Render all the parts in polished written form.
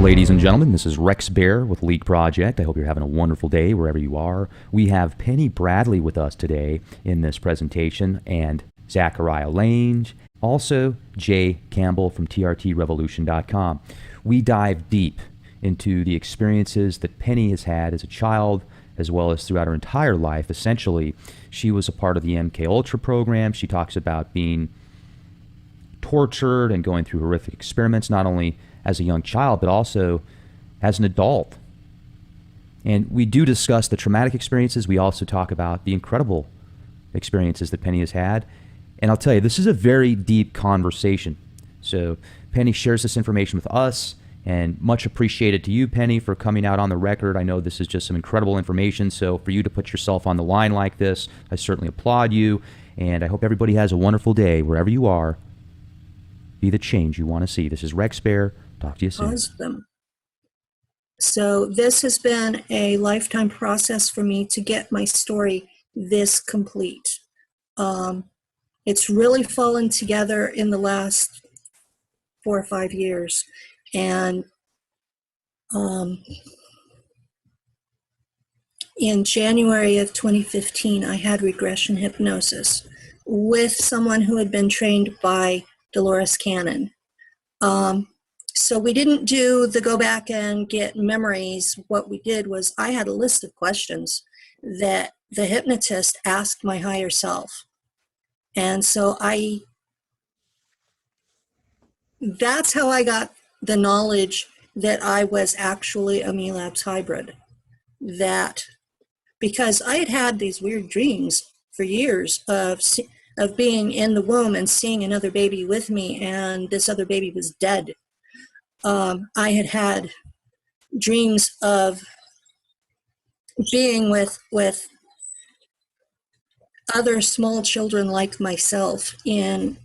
Ladies and gentlemen, this is Rex Bear with Leak Project. I hope you're having a wonderful day wherever you are. We have Penny Bradley with us today in this presentation, and Zachariah Lange, also Jay Campbell from TRTRevolution.com. We dive deep into the experiences that Penny has had as a child, as well as throughout her entire life. Essentially, she was a part of the MK Ultra program. She talks about being tortured and going through horrific experiments, not only as a young child, but also as an adult. And we do discuss the traumatic experiences. We also talk about the incredible experiences that Penny has had. And I'll tell you, this is a very deep conversation. So Penny shares this information with us, and much appreciated to you, Penny, for coming out on the record. I know this is just some incredible information. So for you to put yourself on the line like this, I certainly applaud you. And I hope everybody has a wonderful day wherever you are. Be the change you want to see. This is Rex Bear. Talk to you soon. Awesome. So this has been a lifetime process for me to get my story this complete. It's really fallen together in the last 4 or 5 years. And in January of 2015, I had regression hypnosis with someone who had been trained by Dolores Cannon. So we didn't do the go back and get memories. What we did was I had a list of questions that the hypnotist asked my higher self. And so that's how I got the knowledge that I was actually a MELABS hybrid. That because I had had these weird dreams for years of being in the womb and seeing another baby with me, and this other baby was dead. I had had dreams of being with other small children like myself in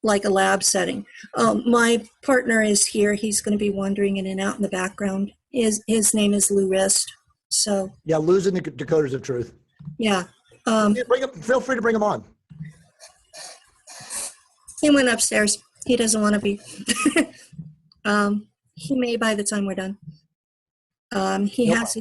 like a lab setting. My partner is here. He's going to be wandering in and out in the background. His name is Lou Rist. So yeah, Lou's in the Decoders of Truth. Yeah. Feel free to bring him on. He went upstairs. He doesn't want to be. He may by the time we're done. He has.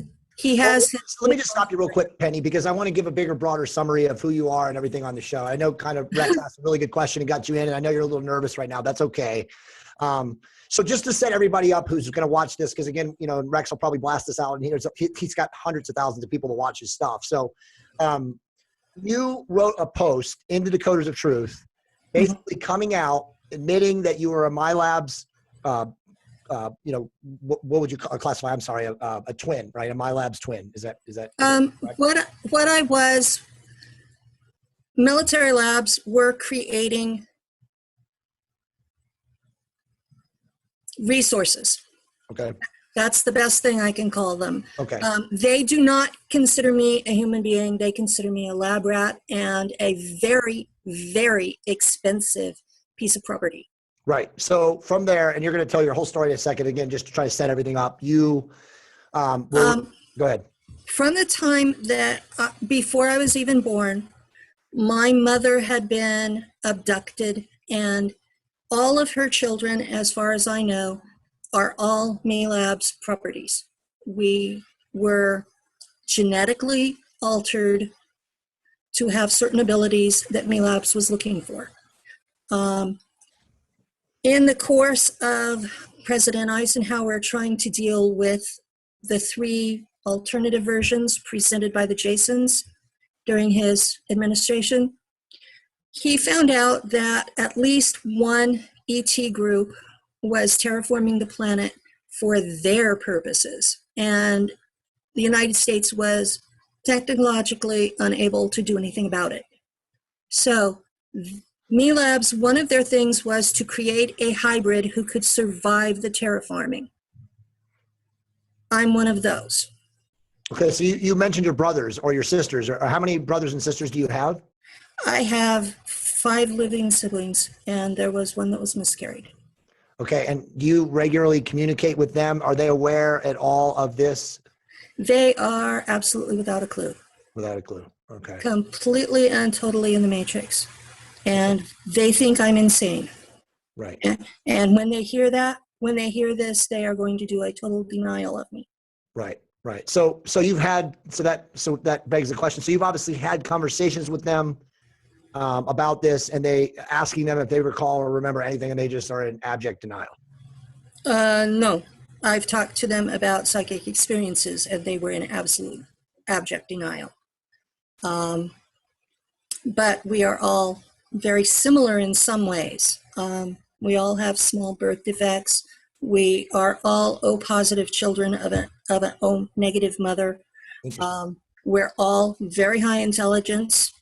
Let me just stop you real quick, Penny, because I want to give a bigger, broader summary of who you are and everything on the show. I know kind of Rex asked a really good question and got you in, and I know you're a little nervous right now. That's okay. So just to set everybody up who's going to watch this, because again, you know, Rex will probably blast this out, and he's got hundreds of thousands of people to watch his stuff. So you wrote a post in the Decoders of Truth, basically coming out, admitting that you were a MyLabs, you know, what would you classify? I'm sorry, a twin, right? A MyLabs twin. Is that what I was? Military labs were creating resources. Okay. That's the best thing I can call them. Okay. They do not consider me a human being. They consider me a lab rat and a very, very expensive piece of property. Right. So from there, and you're going to tell your whole story in a second, again, just to try to set everything up. You, go ahead. From the time that, before I was even born, my mother had been abducted, and all of her children, as far as I know, are all MELABS properties. We were genetically altered to have certain abilities that MELABS was looking for. In the course of President Eisenhower trying to deal with the 3 alternative versions presented by the Jasons during his administration, he found out that at least one ET group was terraforming the planet for their purposes, and the United States was technologically unable to do anything about it. So MELABS, one of their things was to create a hybrid who could survive the terraforming. I'm one of those. Okay, so you mentioned your brothers or your sisters. Or how many brothers and sisters do you have? I have 5 living siblings, and there was one that was miscarried. Okay, and do you regularly communicate with them? Are they aware at all of this? They are absolutely without a clue. Without a clue, okay. Completely and totally in the matrix. And they think I'm insane. Right. And when they hear that, when they hear this, they are going to do a total denial of me. Right. Right. So that begs the question. So you've obviously had conversations with them about this, and they asking them if they recall or remember anything, and they just are in abject denial. No, I've talked to them about psychic experiences, and they were in absolute abject denial. But we are all very similar in some ways. We all have small birth defects. We are all O positive children of an O negative mother. We're all very high intelligence.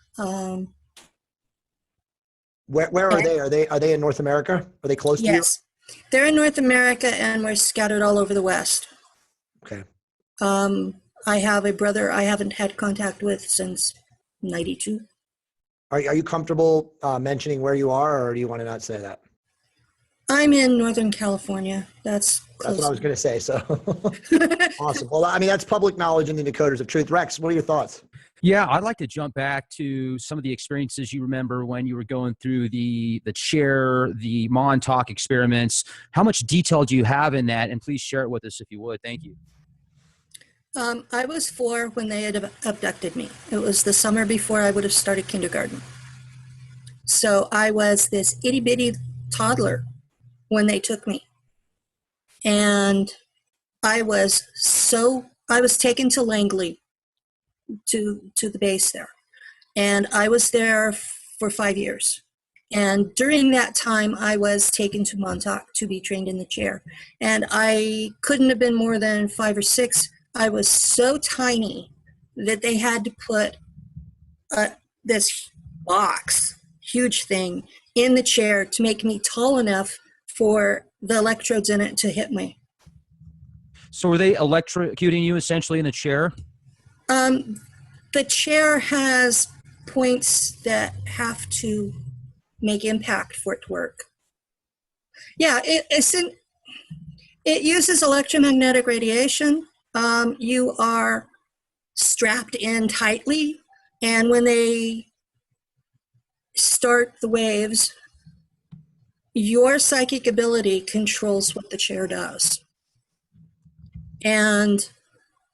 Where are they? Are they in North America? Are they close to you? Yes, they're in North America, and we're scattered all over the West. Okay. I have a brother I haven't had contact with since '92. Are you comfortable mentioning where you are, or do you want to not say that? I'm in Northern California. That's close. That's what I was going to say. So awesome. Well, I mean, that's public knowledge in the Decoders of Truth. Rex, what are your thoughts? Yeah, I'd like to jump back to some of the experiences you remember when you were going through the chair, the Montauk experiments. How much detail do you have in that? And please share it with us if you would. Thank you. I was 4 when they had abducted me. It was the summer before I would have started kindergarten. So I was this itty bitty toddler when they took me. And I was taken to Langley, to the base there. And I was there for 5 years. And during that time, I was taken to Montauk to be trained in the chair. And I couldn't have been more than 5 or 6. I was so tiny that they had to put this box, huge thing, in the chair to make me tall enough for the electrodes in it to hit me. So were they electrocuting you essentially in the chair? The chair has points that have to make impact for it to work. Yeah, it uses electromagnetic radiation. You are strapped in tightly, and when they start the waves, your psychic ability controls what the chair does. And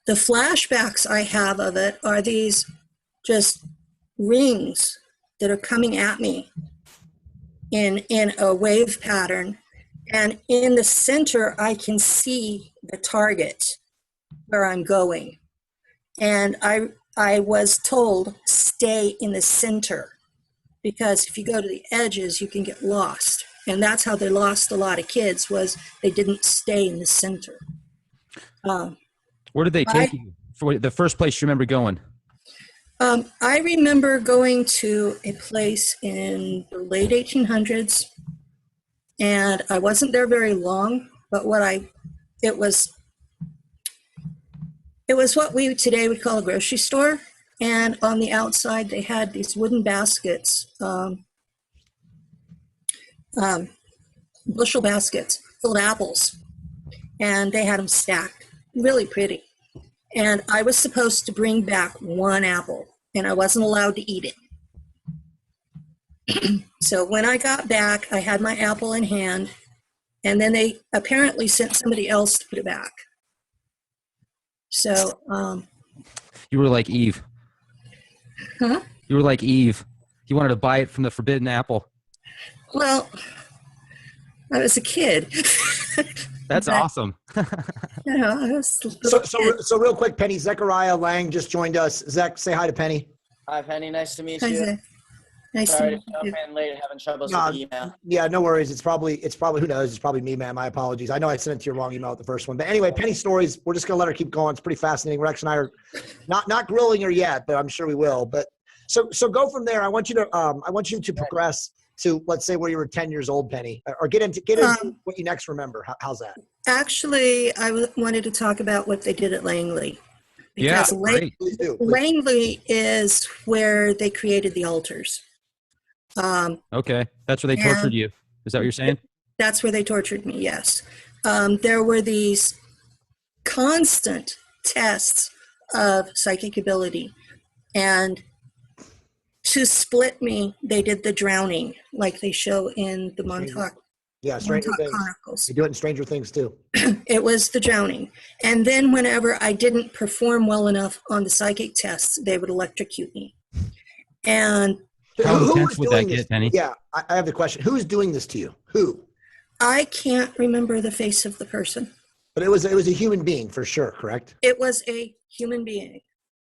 the flashbacks I have of it are these just rings that are coming at me in a wave pattern. And in the center, I can see the target where I'm going. And I was told, stay in the center, because if you go to the edges, you can get lost. And that's how they lost a lot of kids, was they didn't stay in the center. Where did they take you? For the first place you remember going? I remember going to a place in the late 1800s, and I wasn't there very long, but it was what we today would call a grocery store. And on the outside, they had these wooden baskets, bushel baskets full of apples, and they had them stacked, really pretty. And I was supposed to bring back 1 apple, and I wasn't allowed to eat it. So when I got back, I had my apple in hand, and then they apparently sent somebody else to put it back. So you were like Eve. Huh? You were like Eve. You wanted to buy it from the forbidden apple. Well, I was a kid. That's awesome. You know, I was so real quick, Penny, Zechariah Lang just joined us. Zach, say hi to Penny. Hi, Penny. Nice to meet Hi, you. Zach. Nice Sorry to to meet you. jump in late, having troubles with the email. Yeah, no worries. It's probably who knows? It's probably me, man. My apologies. I know I sent it to your wrong email with the first one. But anyway, Penny's stories, we're just gonna let her keep going. It's pretty fascinating. Rex and I are not grilling her yet, but I'm sure we will. But so go from there. I want you to progress to, let's say, where you were 10 years old, Penny, or get into what you next remember. How's that? Actually, I wanted to talk about what they did at Langley. Yeah, Because great. Please do. Langley is where they created the altars. Okay, that's where they tortured you. Is that what you're saying? That's where they tortured me, yes. There were these constant tests of psychic ability. And to split me, they did the drowning, like they show in the Montauk Yeah, Stranger Montauk Things. Chronicles. They do it in Stranger Things too. It was the drowning. And then whenever I didn't perform well enough on the psychic tests, they would electrocute me. And How Who intense was would doing that this? get, Penny? Yeah, I have the question. Who's doing this to you? Who? I can't remember the face of the person. But it was a human being for sure, correct? It was a human being,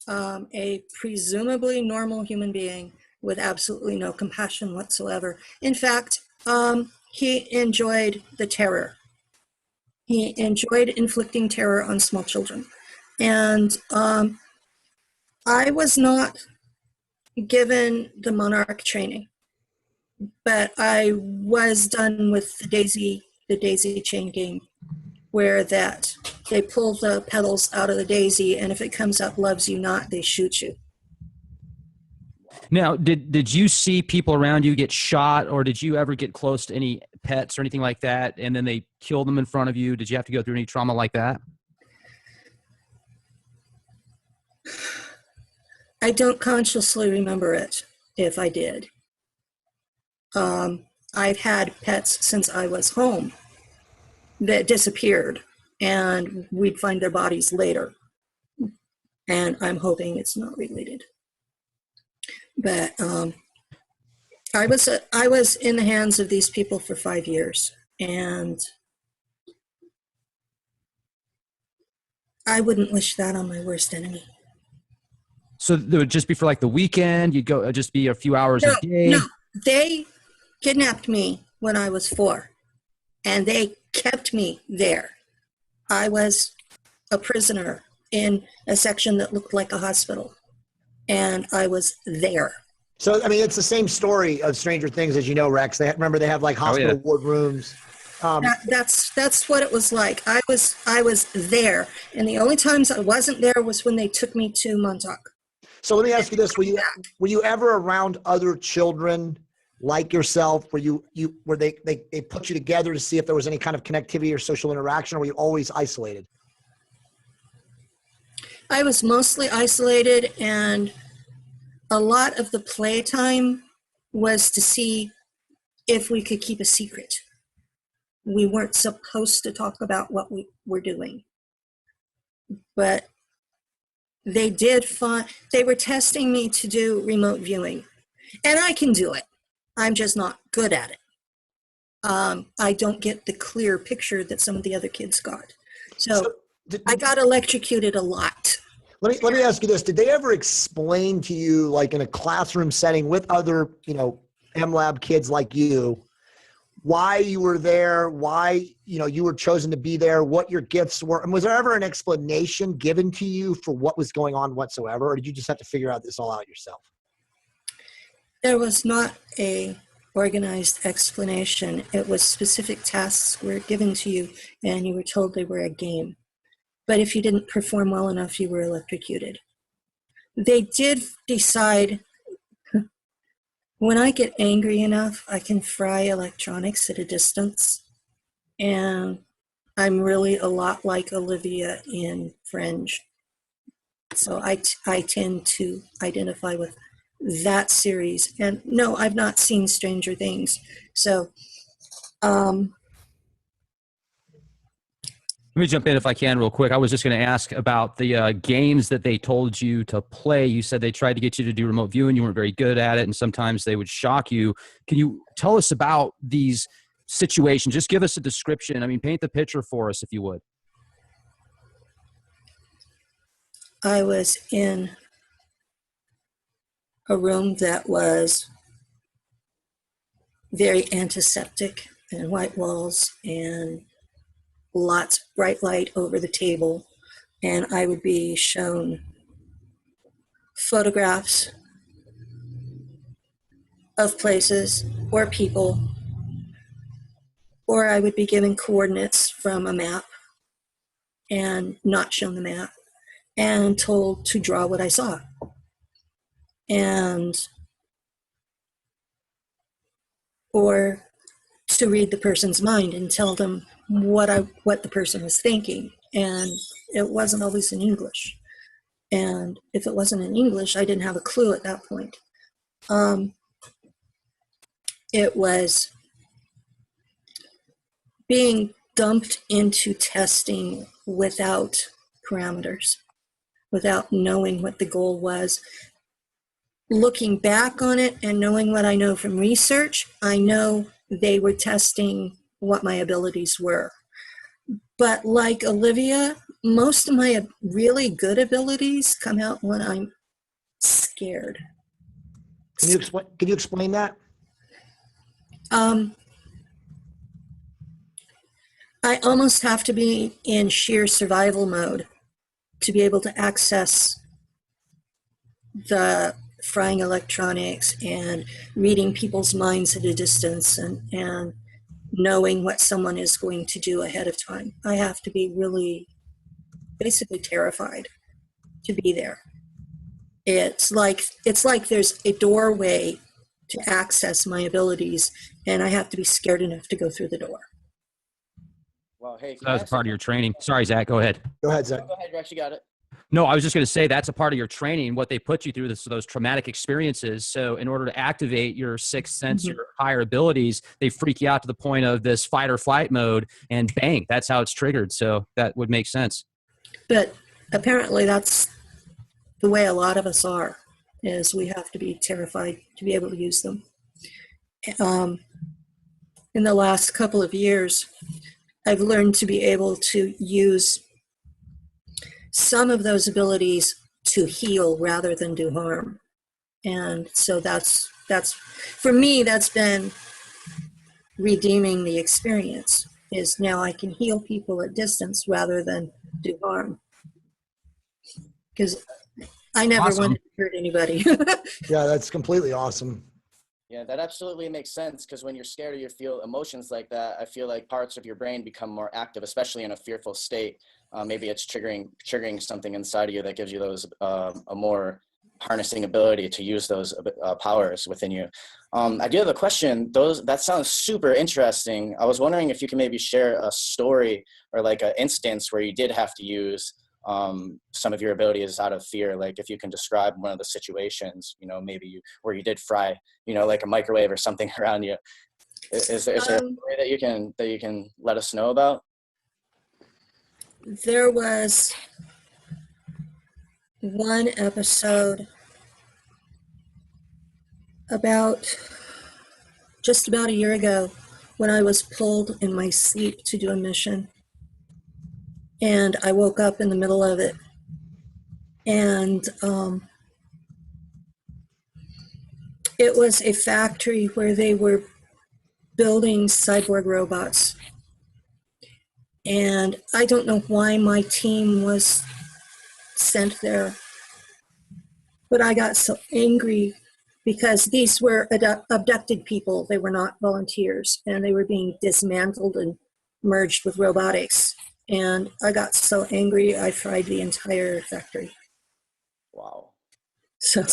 a presumably normal human being with absolutely no compassion whatsoever. In fact, he enjoyed the terror. He enjoyed inflicting terror on small children. And I was not given the Monarch training, but I was done with the daisy chain game, where that they pull the petals out of the daisy, and if it comes up loves you not, they shoot you. Now, did you see people around you get shot, or did you ever get close to any pets or anything like that, and then they killed them in front of you? Did you have to go through any trauma like that? I don't consciously remember it, if I did. I've had pets since I was home that disappeared, and we'd find their bodies later. And I'm hoping it's not related. But I was in the hands of these people for 5 years, and I wouldn't wish that on my worst enemy. So it would just be for like the weekend? You'd go just be a few hours a day? No, they kidnapped me when I was 4, and they kept me there. I was a prisoner in a section that looked like a hospital, and I was there. So, I mean, it's the same story of Stranger Things, as you know, Rex. They have like hospital ward rooms. That's what it was like. I was there, and the only times I wasn't there was when they took me to Montauk. So let me ask you this: were you ever around other children like yourself? Were they put you together to see if there was any kind of connectivity or social interaction, or were you always isolated? I was mostly isolated, and a lot of the playtime was to see if we could keep a secret. We weren't supposed to talk about what we were doing, but they were testing me to do remote viewing, and I can do it. I'm just not good at it. I don't get the clear picture that some of the other kids got. So I got electrocuted a lot. Let me ask you this: did they ever explain to you, like in a classroom setting with other, MLab kids like you, why you were there, why you were chosen to be there, what your gifts were, and was there ever an explanation given to you for what was going on whatsoever, or did you just have to figure out this all out yourself? There was not a organized explanation. It was specific tasks were given to you, and you were told they were a game. But if you didn't perform well enough, you were electrocuted. They did decide, when I get angry enough, I can fry electronics at a distance. And I'm really a lot like Olivia in Fringe. So I tend to identify with that series. And no, I've not seen Stranger Things. So Let me jump in if I can real quick. I was just going to ask about the games that they told you to play. You said they tried to get you to do remote viewing. You weren't very good at it, and sometimes they would shock you. Can you tell us about these situations? Just give us a description. I mean, paint the picture for us, if you would. I was in a room that was very antiseptic and white walls and lots of bright light over the table, and I would be shown photographs of places or people, or I would be given coordinates from a map and not shown the map and told to draw what I saw. Or to read the person's mind and tell them what the person was thinking. And it wasn't always in English. And if it wasn't in English, I didn't have a clue at that point. It was being dumped into testing without parameters, without knowing what the goal was. Looking back on it and knowing what I know from research, I know they were testing what my abilities were. But like Olivia, most of my really good abilities come out when I'm scared. Can you explain that? I almost have to be in sheer survival mode to be able to access the frying electronics and reading people's minds at a distance and knowing what someone is going to do ahead of time. I have to be really basically terrified to be there. It's like there's a doorway to access my abilities, and I have to be scared enough to go through the door. Well, hey, So that was a part of your training. Sorry, Zach, go ahead. Go ahead, Zach. Go ahead, Rex, you got it. No, I was just going to say that's a part of your training, what they put you through, those traumatic experiences. So in order to activate your sixth sense, your higher abilities, they freak you out to the point of this fight or flight mode, and bang, that's how it's triggered. So that would make sense. But apparently that's the way a lot of us are, is we have to be terrified to be able to use them. In the last couple of years, I've learned to be able to use some of those abilities to heal rather than do harm. And so that's for me, that's been redeeming the experience, is now I can heal people at distance rather than do harm. Because I never wanted to hurt anybody. Yeah, that's completely awesome. Yeah, that absolutely makes sense, because when you're scared or you feel emotions like that, I feel like parts of your brain become more active, especially in a fearful state. Maybe it's triggering something inside of you that gives you those a more harnessing ability to use those powers within you. I do have a question. That sounds super interesting. I was wondering if you can maybe share a story or like an instance where you did have to use some of your abilities out of fear. Like if you can describe one of the situations, maybe where you did fry, like a microwave or something around you. Is there a story that you can let us know about? There was one episode just about a year ago when I was pulled in my sleep to do a mission. And I woke up in the middle of it. And it was a factory where they were building cyborg robots. And I don't know why my team was sent there, but I got so angry because these were abducted people. They were not volunteers, and they were being dismantled and merged with robotics. And I got so angry, I fried the entire factory. Wow. So,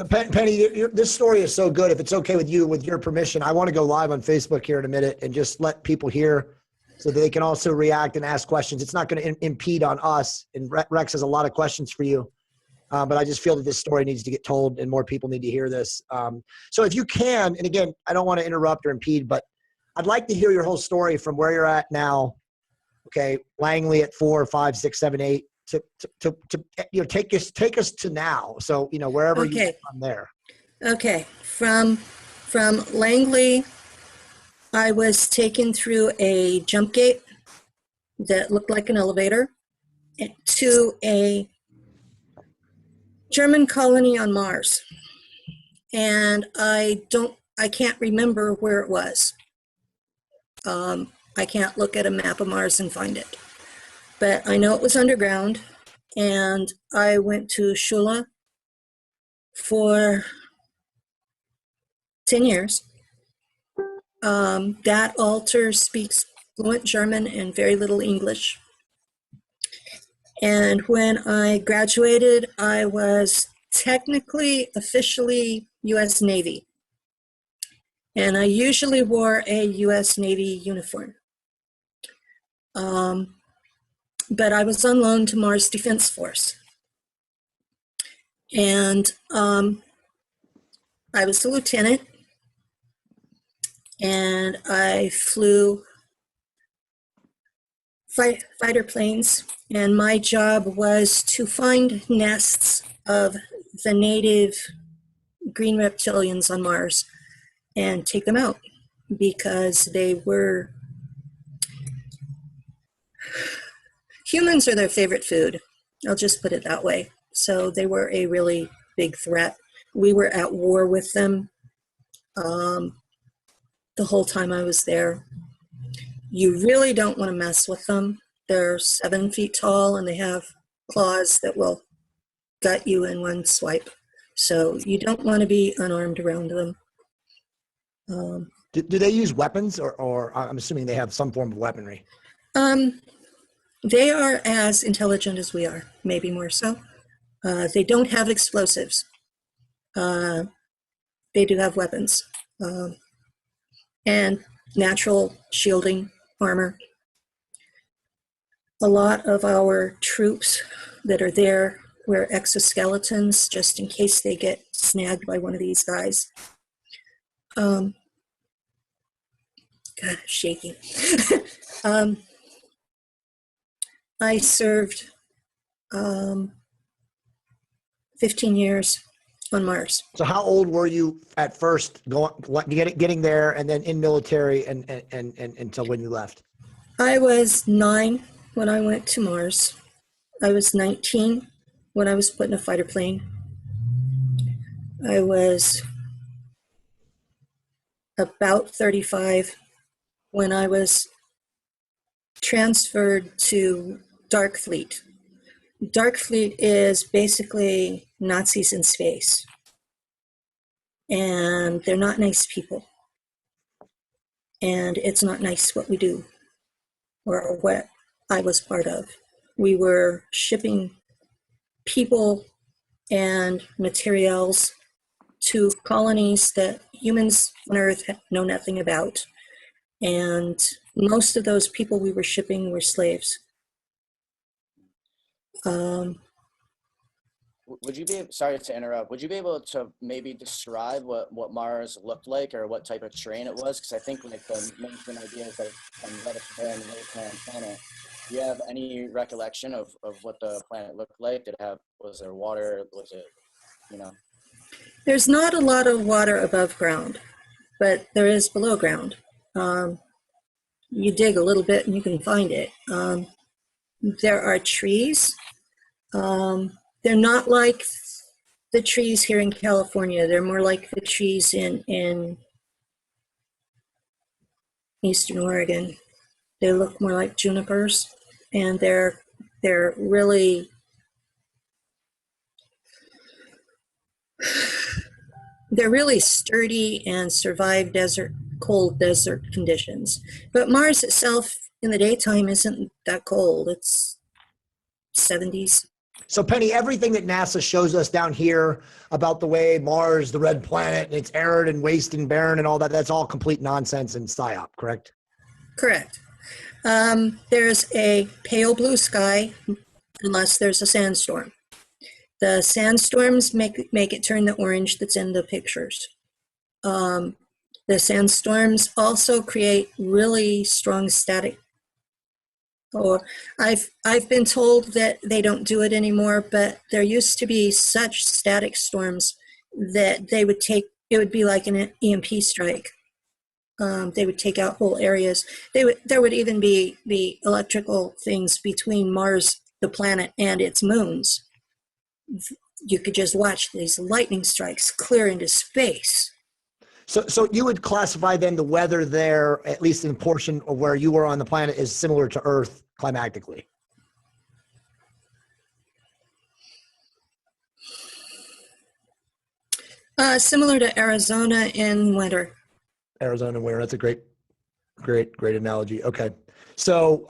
Penny, this story is so good. If it's okay with you, with your permission, I want to go live on Facebook here in a minute and just let people hear so that they can also react and ask questions. It's not going to impede on us. And Rex has a lot of questions for you. But I just feel that this story needs to get told and more people need to hear this. So if you can, and again, I don't want to interrupt or impede, but I'd like to hear your whole story from where you're at now. Okay, Langley at 4, 5, 6, 7, 8. To take us to now. So wherever you are from there. Okay, from Langley, I was taken through a jump gate that looked like an elevator to a German colony on Mars. And I can't remember where it was. I can't look at a map of Mars and find it. But I know it was underground, and I went to Schule for 10 years. That altar speaks fluent German and very little English. And when I graduated, I was technically, officially U.S. Navy. And I usually wore a U.S. Navy uniform. But I was on loan to Mars Defense Force. And I was a lieutenant. And I flew fighter planes, and my job was to find nests of the native green reptilians on Mars and take them out because humans are their favorite food. I'll just put it that way. So they were a really big threat. We were at war with them the whole time I was there. You really don't want to mess with them. They're 7 feet tall and they have claws that will gut you in one swipe. So you don't want to be unarmed around them. Do they use weapons or I'm assuming they have some form of weaponry? They are as intelligent as we are, maybe more so. They don't have explosives. They do have weapons and natural shielding armor. A lot of our troops that are there wear exoskeletons just in case they get snagged by one of these guys. God, shaking. I served 15 years on Mars. So how old were you at first getting there and then in military and until when you left? I was 9 when I went to Mars. I was 19 when I was put in a fighter plane. I was about 35 when I was transferred to Dark Fleet. Dark Fleet is basically Nazis in space. And they're not nice people. And it's not nice what we do or what I was part of. We were shipping people and materials to colonies that humans on Earth know nothing about. And most of those people we were shipping were slaves. Would you be, sorry to interrupt, would you be able to maybe describe what Mars looked like or what type of terrain it was? Because I think like the mainstream idea is that it's let us there in the wasteland planet. Do you have any recollection of what the planet looked like? Was there water? Was it, you know? There's not a lot of water above ground, but there is below ground. You dig a little bit and you can find it. There are trees. They're not like the trees here in California. They're more like the trees in Eastern Oregon. They look more like junipers, and they're really sturdy and survive cold desert conditions. But Mars itself in the daytime isn't that cold. It's 70s. So Penny, everything that NASA shows us down here about the way Mars, the red planet, and it's arid and waste and barren and all that, that's all complete nonsense and psyop, correct? Correct. There's a pale blue sky unless there's a sandstorm. The sandstorms make it turn the orange that's in the pictures. The sandstorms also create really strong static. I've been told that they don't do it anymore, but there used to be such static storms that it would be like an EMP strike. They would take out whole areas. There would even be the electrical things between Mars, the planet, and its moons. You could just watch these lightning strikes clear into space. So you would classify then the weather there, at least in the portion of where you were on the planet, is similar to Earth climatically? Similar to Arizona in winter. Arizona winter. That's a great analogy. Okay. So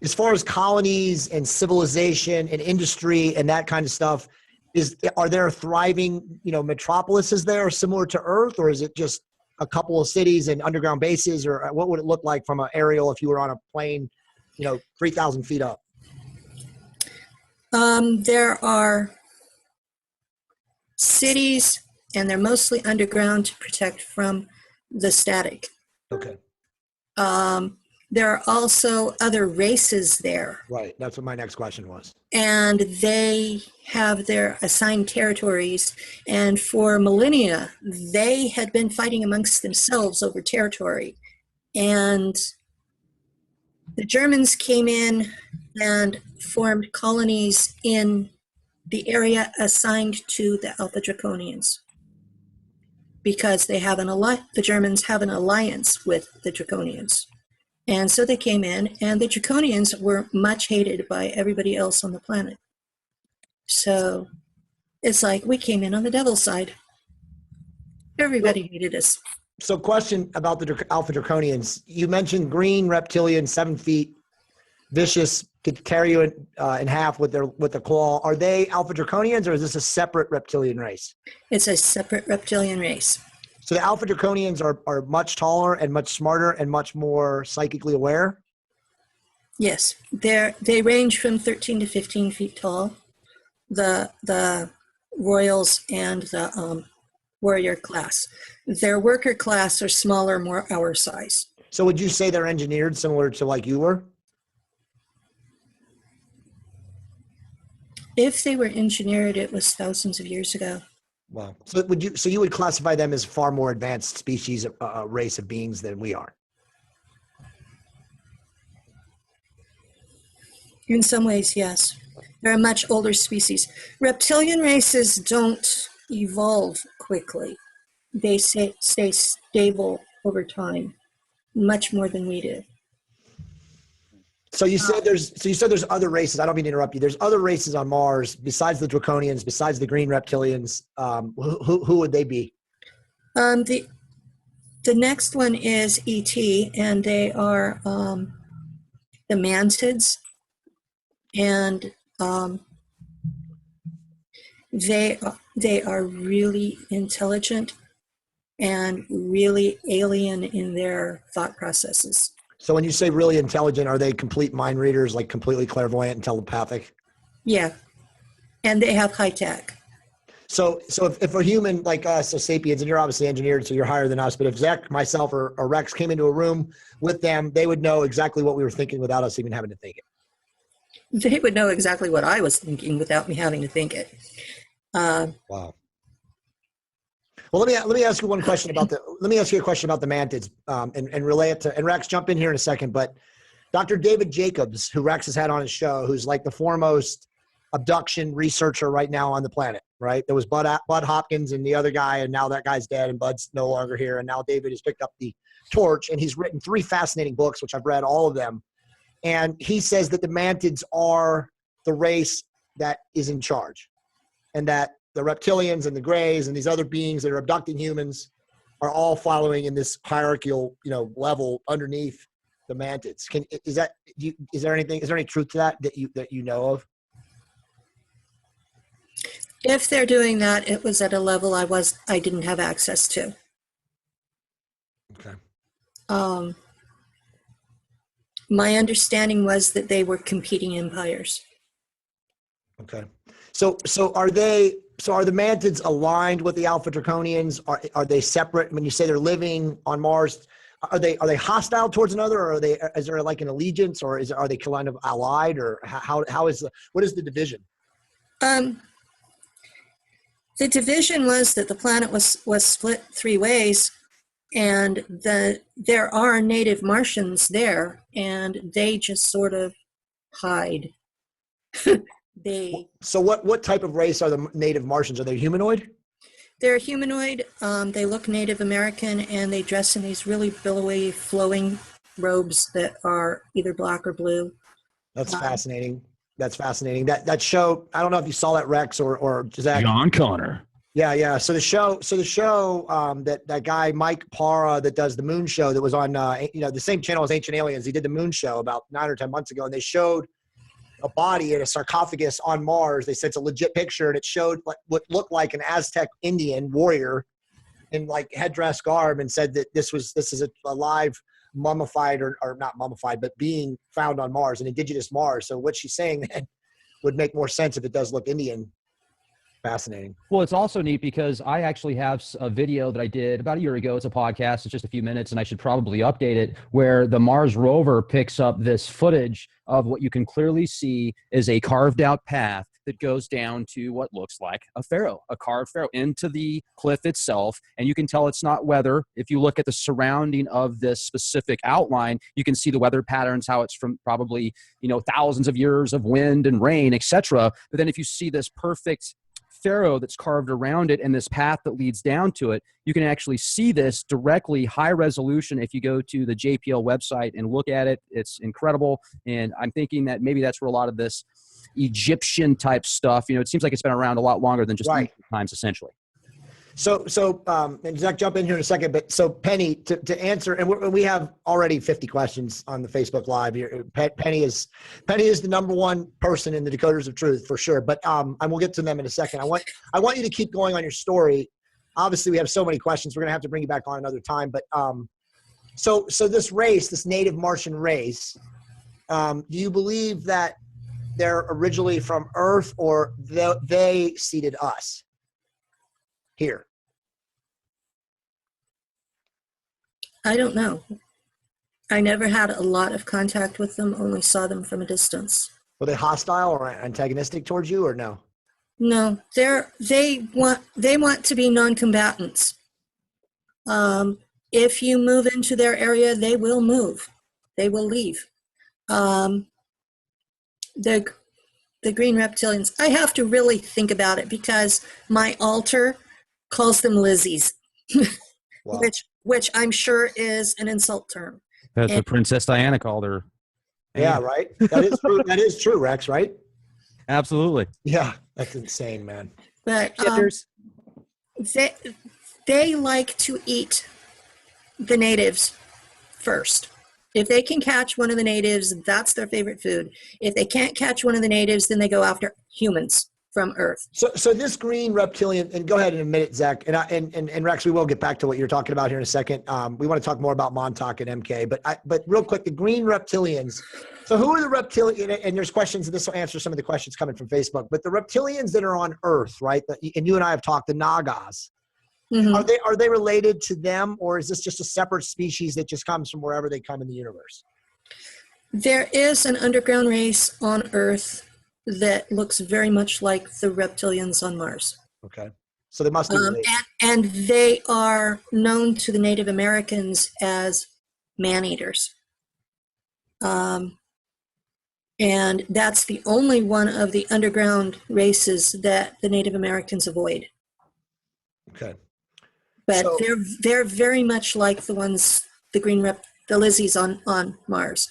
as far as colonies and civilization and industry and that kind of stuff, are there thriving, metropolises there similar to Earth, or is it just a couple of cities and underground bases, or what would it look like from an aerial if you were on a plane, 3,000 feet up? There are cities, and they're mostly underground to protect from the static. Okay. There are also other races there, Right. That's what my next question was. and they have their assigned territories. And for millennia, they had been fighting amongst themselves over territory. And the Germans came in and formed colonies in the area assigned to the Alpha Draconians, because they have the Germans have an alliance with the Draconians. And so they came in, and the Draconians were much hated by everybody else on the planet. So it's like we came in on the devil's side. Everybody hated us. So question about the Alpha Draconians. You mentioned green reptilian, 7 feet, vicious, could carry you in half with the claw. Are they Alpha Draconians, or is this a separate reptilian race? It's a separate reptilian race. So the Alpha Draconians are much taller and much smarter and much more psychically aware? Yes, they range from 13 to 15 feet tall. The royals and the warrior class. Their worker class are smaller, more our size. So would you say they're engineered similar to like you were? If they were engineered, it was thousands of years ago. Wow. So you would classify them as far more advanced species, race of beings than we are? In some ways, yes. They're a much older species. Reptilian races don't evolve quickly. They stay stable over time, much more than we do. So you said there's other races. I don't mean to interrupt you. There's other races on Mars besides the Draconians, besides the green reptilians. Who would they be? The next one is ET, and they are the mantids, and they are really intelligent and really alien in their thought processes. So when you say really intelligent, are they complete mind readers, like completely clairvoyant and telepathic? Yeah, and they have high tech. So if a human like us, so sapiens, and you're obviously engineered, so you're higher than us, but if Zach, myself, or Rex came into a room with them, they would know exactly what we were thinking without us even having to think it. They would know exactly what I was thinking without me having to think it. Wow. Well, let me ask you one question about let me ask you a question about the mantids, and relay it to, and Rex, jump in here in a second, but Dr. David Jacobs, who Rex has had on his show, who's like the foremost abduction researcher right now on the planet, right? There was Bud Hopkins and the other guy, and now that guy's dead and Bud's no longer here. And now David has picked up the torch, and he's written 3 fascinating books, which I've read all of them. And he says that the mantids are the race that is in charge, and that the reptilians and the grays and these other beings that are abducting humans are all following in this hierarchical, level underneath the mantids. Is there any truth to that you know of? If they're doing that, it was at a level I didn't have access to. Okay. My understanding was that they were competing empires. Okay. So are the mantids aligned with the Alpha Draconians? Are they separate? When you say they're living on Mars, are they hostile towards another, or is there like an allegiance, or are they kind of allied, or what is the division? The division was that the planet was split 3 ways, and there are native Martians there, and they just sort of hide. So what type of race are the native Martians? Are they humanoid? They're humanoid. They look Native American, and they dress in these really billowy, flowing robes that are either black or blue. That's fascinating. That's fascinating. That show, I don't know if you saw that, Rex or Zach. John Connor. Yeah. So the show, that guy Mike Parra that does the Moon Show, that was on the same channel as Ancient Aliens. He did the Moon Show about 9 or 10 months ago, and they showed a body in a sarcophagus on Mars. They said it's a legit picture, and it showed what looked like an Aztec Indian warrior in like headdress garb, and said that this is a live mummified or not mummified, but being found on Mars, an indigenous Mars. So what she's saying then would make more sense if it does look Indian. fascinating. Well, it's also neat because I actually have a video that I did about a year ago. It's a podcast. It's just a few minutes, and I should probably update it, where the Mars rover picks up this footage of what you can clearly see is a carved out path that goes down to what looks like a pharaoh, a carved pharaoh, into the cliff itself. And you can tell it's not weather. If you look at the surrounding of this specific outline, you can see the weather patterns, how it's from probably, thousands of years of wind and rain, etc. But then if you see this perfect pharaoh that's carved around it and this path that leads down to it, you can actually see this directly, high resolution. If you go to the JPL website and look at it, it's incredible. And I'm thinking that maybe that's where a lot of this Egyptian type stuff, it seems like it's been around a lot longer than just right. times, essentially. And Zach, jump in here in a second, but so Penny, to answer, and we have already 50 questions on the Facebook Live. Penny is the number one person in the Decoders of Truth for sure, but and we'll get to them in a second. I want you to keep going on your story. Obviously, we have so many questions. We're going to have to bring you back on another time, but so this race, this native Martian race, do you believe that they're originally from Earth, or they seeded us here? I don't know. I never had a lot of contact with them, only saw them from a distance. Were they hostile or antagonistic towards you, or no? No, they want to be non-combatants. If you move into their area, they will move. They will leave. The green reptilians, I have to really think about it because my altar calls them Lizzies, Wow. which I'm sure is an insult term. That's what Princess Diana called her. Yeah, right. That is true. That is true, Rex, right? Absolutely. Yeah, that's insane, man. But they like to eat the natives first. If they can catch one of the natives, that's their favorite food. If they can't catch one of the natives, then they go after humans from Earth. So this green reptilian, and go ahead in a minute, Zach, and Rex, we will get back to what you're talking about here in a second. We want to talk more about Montauk and MK, but real quick, the green reptilians. So who are the reptilian? And there's questions, and this will answer some of the questions coming from Facebook. But the reptilians that are on Earth, right? And you and I have talked, the Nagas. Mm-hmm. Are they related to them, or is this just a separate species that just comes from wherever they come in the universe? There is an underground race on Earth that looks very much like the reptilians on Mars. Okay, so they must be related. And they are known to the Native Americans as man-eaters. And that's the only one of the underground races that the Native Americans avoid. Okay. But they're very much like the ones, the Lizzies on Mars.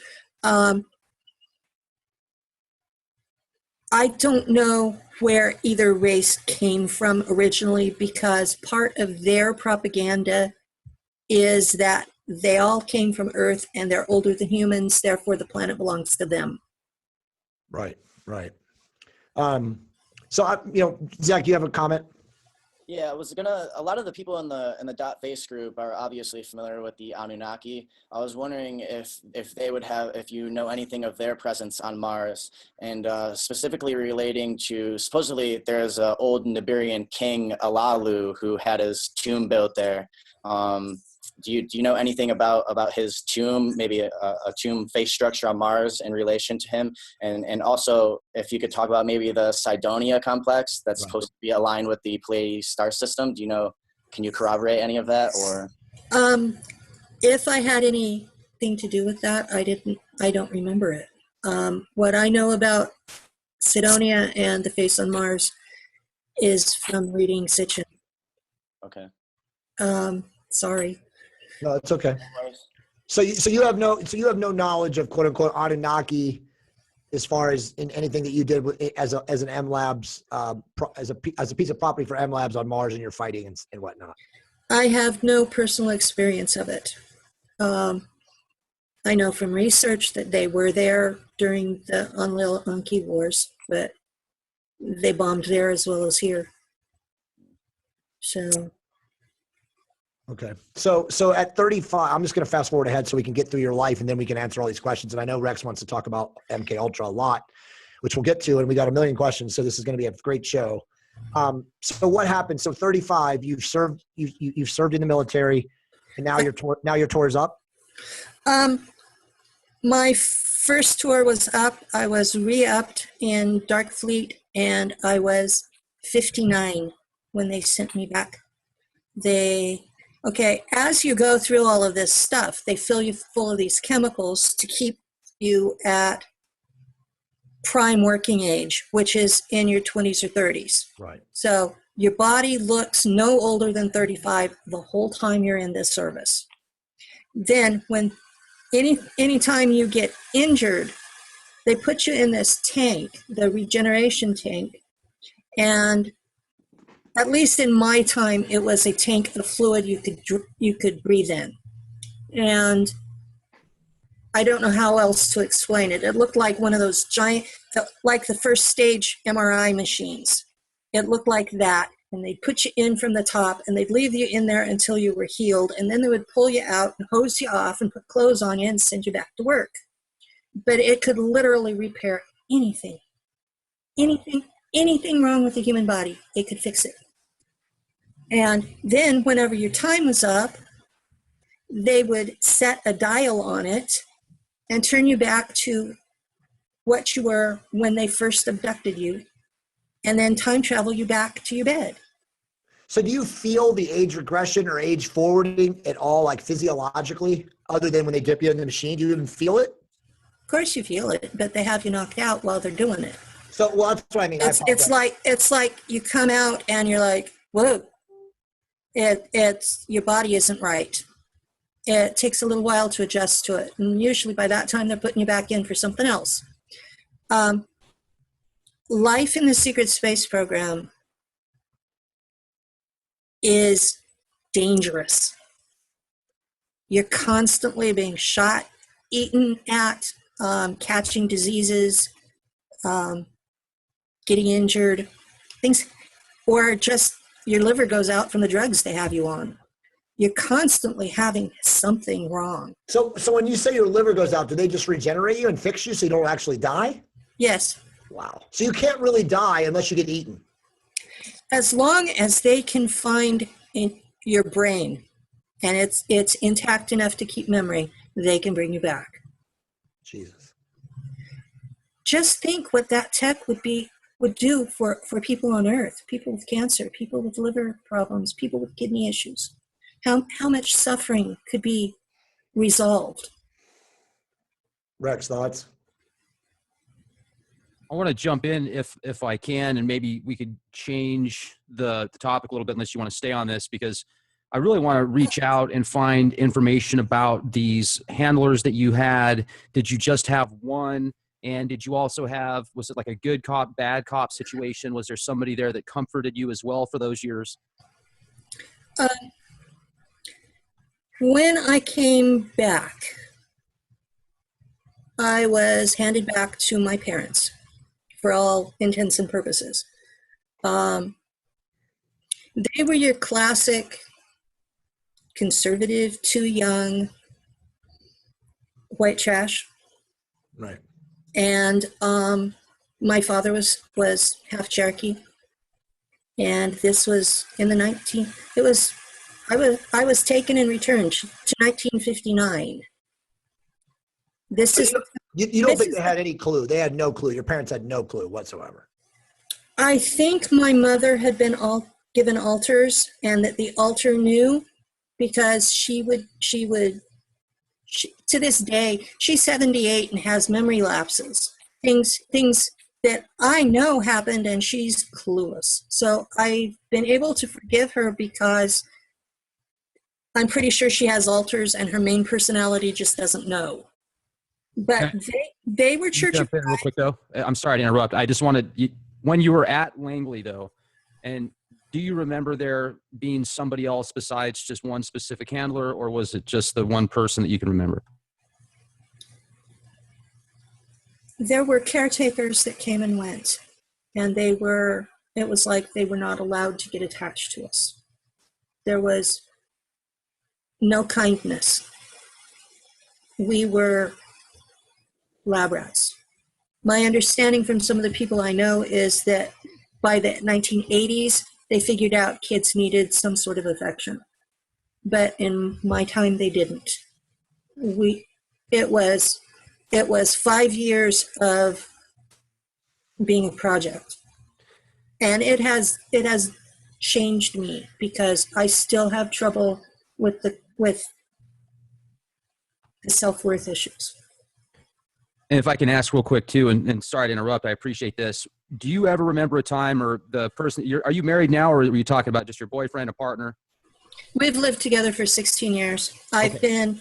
I don't know where either race came from originally, because part of their propaganda is that they all came from Earth and they're older than humans, therefore the planet belongs to them. Right. So Zach, you have a comment? Yeah, a lot of the people in the Dot Face group are obviously familiar with the Anunnaki. I was wondering if you know anything of their presence on Mars, and specifically relating to, supposedly there's an old Nibirian king, Alalu, who had his tomb built there. Do you know anything about his tomb, maybe a tomb face structure on Mars in relation to him? And also, if you could talk about maybe the Cydonia complex that's supposed to be aligned with the Pleiades star system. Can you corroborate any of that? Or if I had anything to do with that, I don't remember it. What I know about Cydonia and the face on Mars is from reading Sitchin. Okay. Sorry. No, it's okay. So you have no knowledge of quote unquote Anunnaki as far as in anything that you did as an M Labs as a piece of property for M Labs on Mars, and you're fighting and whatnot. I have no personal experience of it. I know from research that they were there during the Enlil-Enki Wars, but they bombed there as well as here. So. Okay. So at 35, I'm just going to fast forward ahead so we can get through your life, and then we can answer all these questions. And I know Rex wants to talk about MK Ultra a lot, which we'll get to, and we got a million questions. So this is going to be a great show. So what happened? So 35, you've served in the military, and now your tour is up. My first tour was up. I was re-upped in Dark Fleet, and I was 59 when they sent me back. As you go through all of this stuff, they fill you full of these chemicals to keep you at prime working age, which is in your 20s or 30s. Right. So your body looks no older than 35 the whole time you're in this service. Then when anytime you get injured, they put you in this tank, the regeneration tank, and at least in my time, it was a tank of fluid you could breathe in. And I don't know how else to explain it. It looked like one of those giant, like the first stage MRI machines. It looked like that. And they'd put you in from the top, and they'd leave you in there until you were healed. And then they would pull you out and hose you off and put clothes on you and send you back to work. But it could literally repair anything. Anything wrong with the human body, it could fix it. And then whenever your time was up, they would set a dial on it and turn you back to what you were when they first abducted you, and then time travel you back to your bed. So do you feel the age regression or age forwarding at all, like physiologically, other than when they dip you in the machine? Do you even feel it? Of course you feel it, but they have you knocked out while they're doing it. So, well, that's what I mean. It's like you come out and you're like, whoa, it's your body isn't right. It takes a little while to adjust to it. And usually by that time, they're putting you back in for something else. Life in the secret space program is dangerous. You're constantly being shot, eaten at, catching diseases, getting injured, things, or just your liver goes out from the drugs they have you on. You're constantly having something wrong. So when you say your liver goes out, do they just regenerate you and fix you so you don't actually die? Yes. Wow. So you can't really die unless you get eaten. As long as they can find in your brain and it's intact enough to keep memory, they can bring you back. Jesus. Just think what that tech would do for people on Earth, people with cancer, people with liver problems, people with kidney issues. How much suffering could be resolved? Rex, thoughts? I want to jump in if I can, and maybe we could change the topic a little bit unless you want to stay on this, because I really want to reach out and find information about these handlers that you had. Did you just have one? And did you also have, was it like a good cop, bad cop situation? Was there somebody there that comforted you as well for those years? When I came back, I was handed back to my parents for all intents and purposes. They were your classic conservative, too young, white trash. Right. And my father was half Cherokee. And this was in the I was taken and returned to 1959. You don't think they had any clue? They had no clue. Your parents had no clue whatsoever. I think my mother had been given alters, and that the alter knew, because she to this day, she's 78 and has memory lapses. Things that I know happened, and she's clueless. So I've been able to forgive her because I'm pretty sure she has alters, and her main personality just doesn't know. But they were Church of Christ. Real quick though, I'm sorry to interrupt. I just wanted, when you were at Langley though, and do you remember there being somebody else besides just one specific handler, or was it just the one person that you can remember? There were caretakers that came and went, and it was like they were not allowed to get attached to us. There was no kindness. We were lab rats. My understanding from some of the people I know is that by the 1980s, they figured out kids needed some sort of affection. But in my time, they didn't. It was 5 years of being a project. And it has changed me because I still have trouble with the self-worth issues. And if I can ask real quick too, and sorry to interrupt, I appreciate this. Do you ever remember a time, or the person, are you married now, or were you talking about just your boyfriend, a partner? We've lived together for 16 years. I've Okay.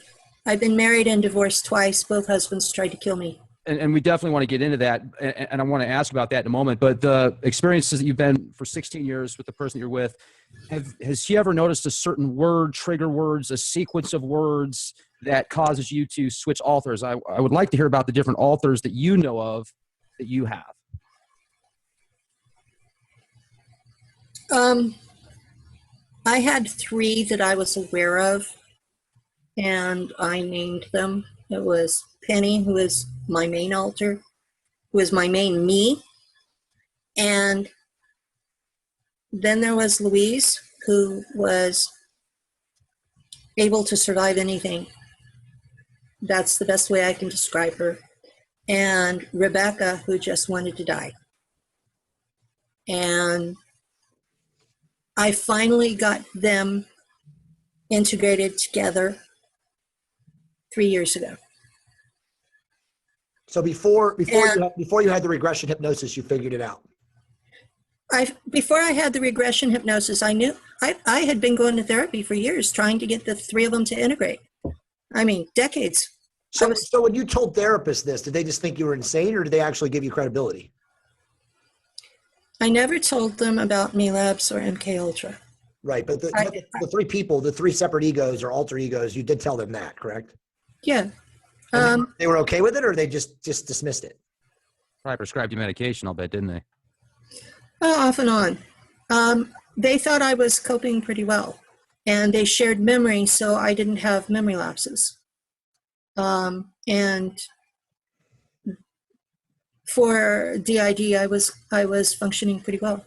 been married and divorced twice. Both husbands tried to kill me. And we definitely want to get into that, and I want to ask about that in a moment. But the experiences that you've been for 16 years with the person that you're with, has she ever noticed a certain word, trigger words, a sequence of words that causes you to switch authors? I would like to hear about the different authors that you know of that you have. I had 3 that I was aware of, and I named them. It was Penny, who is my main alter, who is my main me. And then there was Louise, who was able to survive anything. That's the best way I can describe her. And Rebecca, who just wanted to die. And I finally got them integrated together 3 years ago. So before you had the regression hypnosis, you figured it out. Before I had the regression hypnosis, I knew I had been going to therapy for years, trying to get the 3 of them to integrate. I mean, decades. So when you told therapists this, did they just think you were insane, or did they actually give you credibility? I never told them about Me Labs or MK Ultra. Right, but the 3 people, the 3 separate egos or alter egos, you did tell them that, correct? Yeah. And they were okay with it, or they just dismissed it? Probably prescribed you medication, I'll bet, didn't they? Off and on. They thought I was coping pretty well, and they shared memory, so I didn't have memory lapses. And for DID, I was functioning pretty well.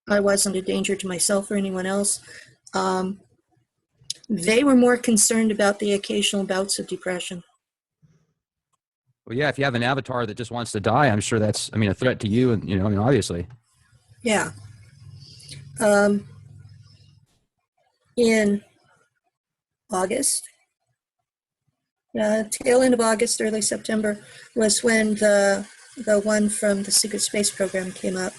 I wasn't a danger to myself or anyone else. They were more concerned about the occasional bouts of depression. Well, yeah, if you have an avatar that just wants to die, I'm sure that's, a threat to you, and, obviously. Yeah. In August, tail end of August, early September, was when the one from the secret space program came up.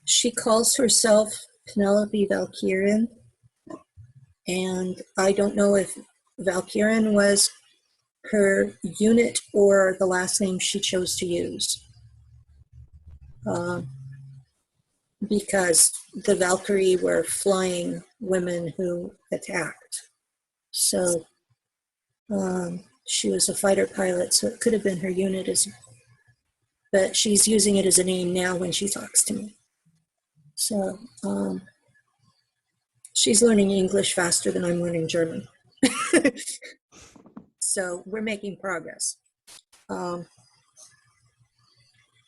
She calls herself Penelope Valkyrian, and I don't know if Valkyrian was her unit or the last name she chose to use, because the Valkyrie were flying women who attacked. So she was a fighter pilot, so it could have been her unit, but she's using it as a name now when she talks to me. So she's learning English faster than I'm learning German. So we're making progress.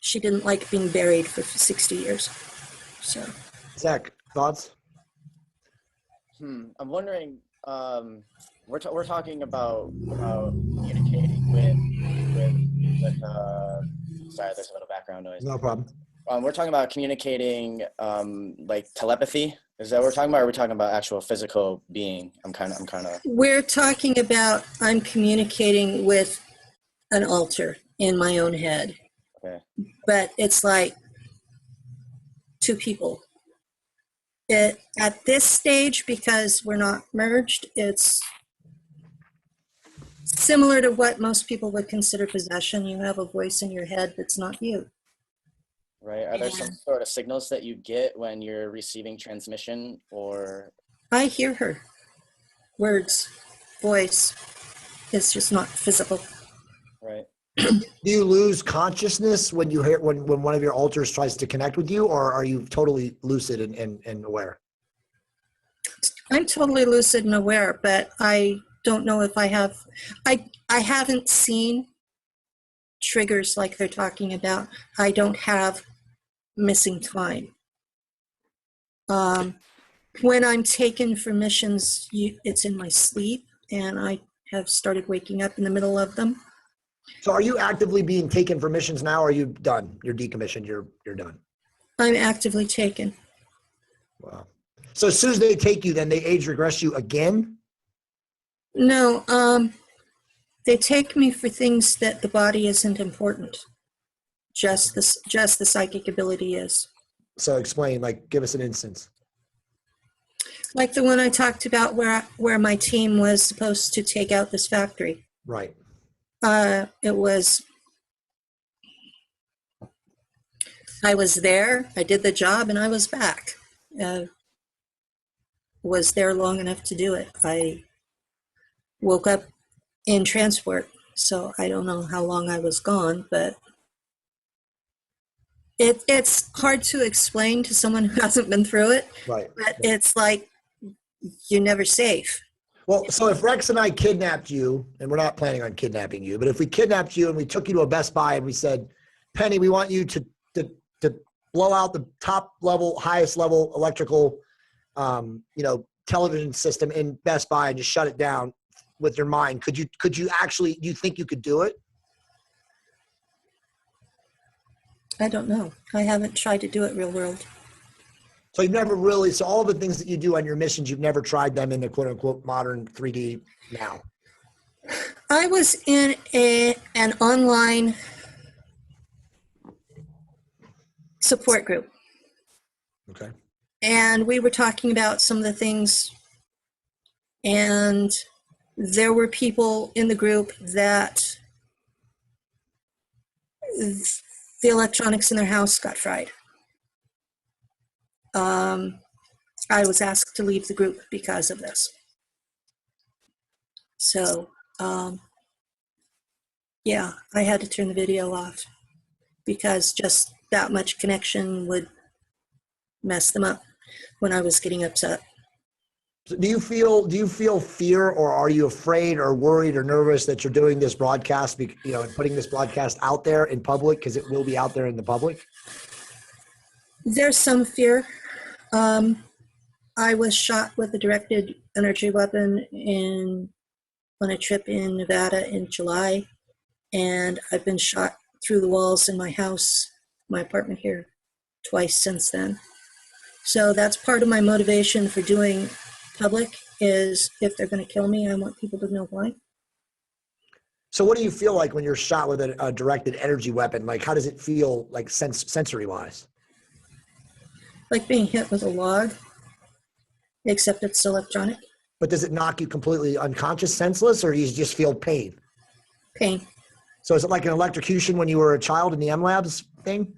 She didn't like being buried for 60 years. So, Zach, thoughts? I'm wondering, we're talking about communicating with sorry, there's a little background noise. No problem. We're talking about communicating like telepathy. Is that what we're talking about, or are we talking about actual physical being? I'm kind of. we're talking about I'm communicating with an alter in my own head. Okay. But it's like 2 people. At this stage, because we're not merged, it's similar to what most people would consider possession. You have a voice in your head that's not you. Right. Are there some sort of signals that you get when you're receiving transmission, or? I hear her. Words, voice. It's just not physical. Right. Do you lose consciousness when you hear when one of your alters tries to connect with you, or are you totally lucid and aware? I'm totally lucid and aware, but I don't know if I have. I haven't seen triggers like they're talking about. I don't have missing time. When I'm taken for missions, it's in my sleep, and I have started waking up in the middle of them. So are you actively being taken for missions now, or are you done? You're decommissioned, you're done. I'm actively taken. Wow. So as soon as they take you, then they age regress you again? No, they take me for things that the body isn't important. Just the psychic ability is. So explain, like, give us an instance. Like the one I talked about where my team was supposed to take out this factory. Right. It was, I was there, I did the job, and I was back. Was there long enough to do it. I woke up in transport, so I don't know how long I was gone, but it's hard to explain to someone who hasn't been through it. Right. But it's like you're never safe. Well, so if Rex and I kidnapped you, and we're not planning on kidnapping you, but if we kidnapped you and we took you to a Best Buy and we said, Penny, we want you to blow out the top level, highest level electrical, television system in Best Buy and just shut it down with your mind. Could you actually, do you think you could do it? I don't know. I haven't tried to do it real world. So you've never really, so all the things that you do on your missions, you've never tried them in the quote unquote modern 3D now. I was in an online support group. Okay. And we were talking about some of the things, and there were people in the group that the electronics in their house got fried. I was asked to leave the group because of this. So, yeah, I had to turn the video off because just that much connection would mess them up when I was getting upset. So do you feel fear, or are you afraid or worried or nervous that you're doing this broadcast, and putting this broadcast out there in public, because it will be out there in the public? There's some fear. I was shot with a directed energy weapon on a trip in Nevada in July, and I've been shot through the walls in my house, my apartment here, twice since then. So that's part of my motivation for doing public, is if they're going to kill me, I want people to know why. So what do you feel like when you're shot with a directed energy weapon? Like, how does it feel, like, sensory wise? Like being hit with a log, except it's electronic. But does it knock you completely unconscious, senseless, or do you just feel pain? Pain. So is it like an electrocution when you were a child in the M-Labs thing?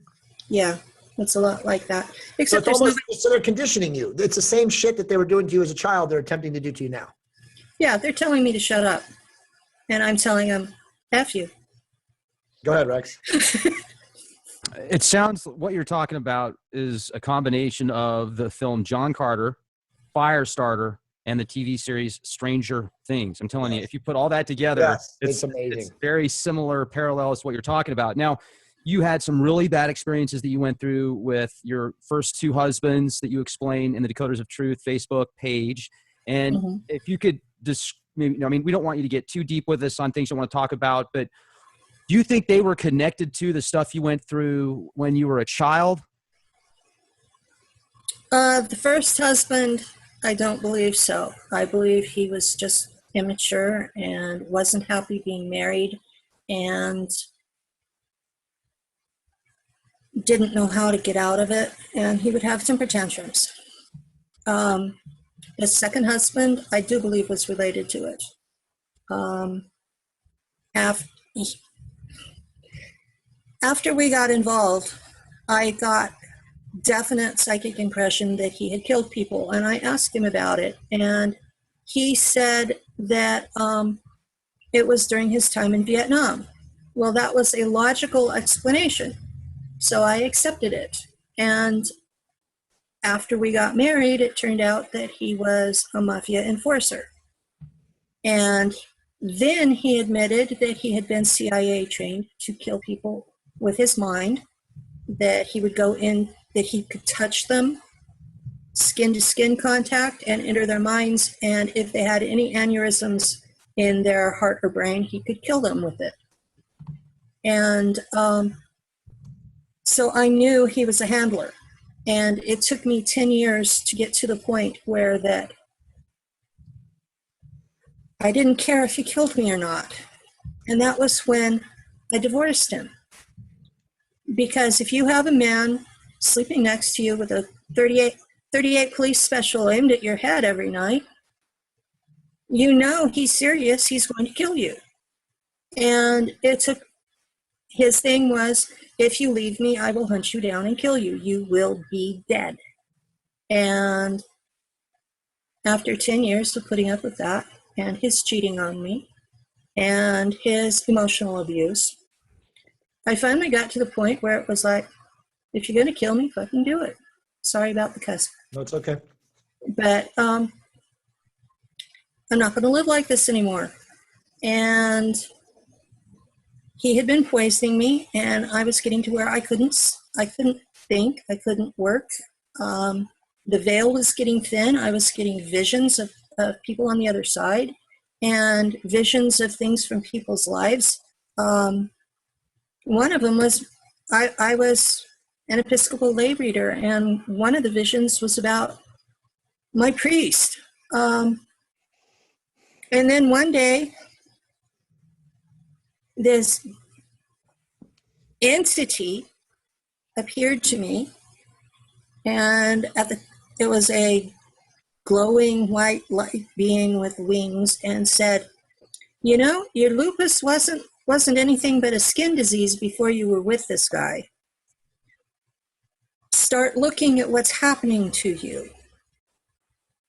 Yeah, it's a lot like that. So Except it's almost, so they're conditioning you. It's the same shit that they were doing to you as a child they're attempting to do to you now. Yeah, they're telling me to shut up. And I'm telling them, F you. Go ahead, Rex. It sounds what you're talking about is a combination of the film John Carter, Firestarter, and the TV series Stranger Things. I'm telling you, if you put all that together, Yes, it's amazing. It's very similar parallels to what you're talking about. Now, you had some really bad experiences that you went through with your first two husbands that you explain in the Decoders of Truth Facebook page. And if you could just, we don't want you to get too deep with us on things you want to talk about, but do you think they were connected to the stuff you went through when you were a child? The first husband, I don't believe so. I believe he was just immature and wasn't happy being married and didn't know how to get out of it, and he would have temper tantrums. The second husband, I do believe, was related to it. After we got involved, I got definite psychic impression that he had killed people, and I asked him about it, and he said that it was during his time in Vietnam. Well, that was a logical explanation, so I accepted it. And after we got married, it turned out that he was a mafia enforcer. And then he admitted that he had been CIA trained to kill people with his mind. that he would go in, that he could touch them, skin to skin contact, and enter their minds. And if they had any aneurysms in their heart or brain, he could kill them with it. And so I knew he was a handler. And it took me 10 years to get to the point where that I didn't care if he killed me or not. And that was when I divorced him. Because if you have a man sleeping next to you with a 38 police special aimed at your head every night, you know he's serious, he's going to kill you. And his thing was, if you leave me, I will hunt you down and kill you. You will be dead. And after 10 years of putting up with that, and his cheating on me, and his emotional abuse, I finally got to the point where it was like, if you're going to kill me, fucking do it. Sorry about the cuss. No, it's okay. But I'm not going to live like this anymore. And he had been poisoning me, and I was getting to where I couldn't think, I couldn't work. The veil was getting thin. I was getting visions of people on the other side, and visions of things from people's lives. One of them was, I was an Episcopal lay reader, and one of the visions was about my priest. And then one day, this entity appeared to me, and it was a glowing white light being with wings, and said, you know, your lupus wasn't anything but a skin disease before you were with this guy. Start looking at what's happening to you.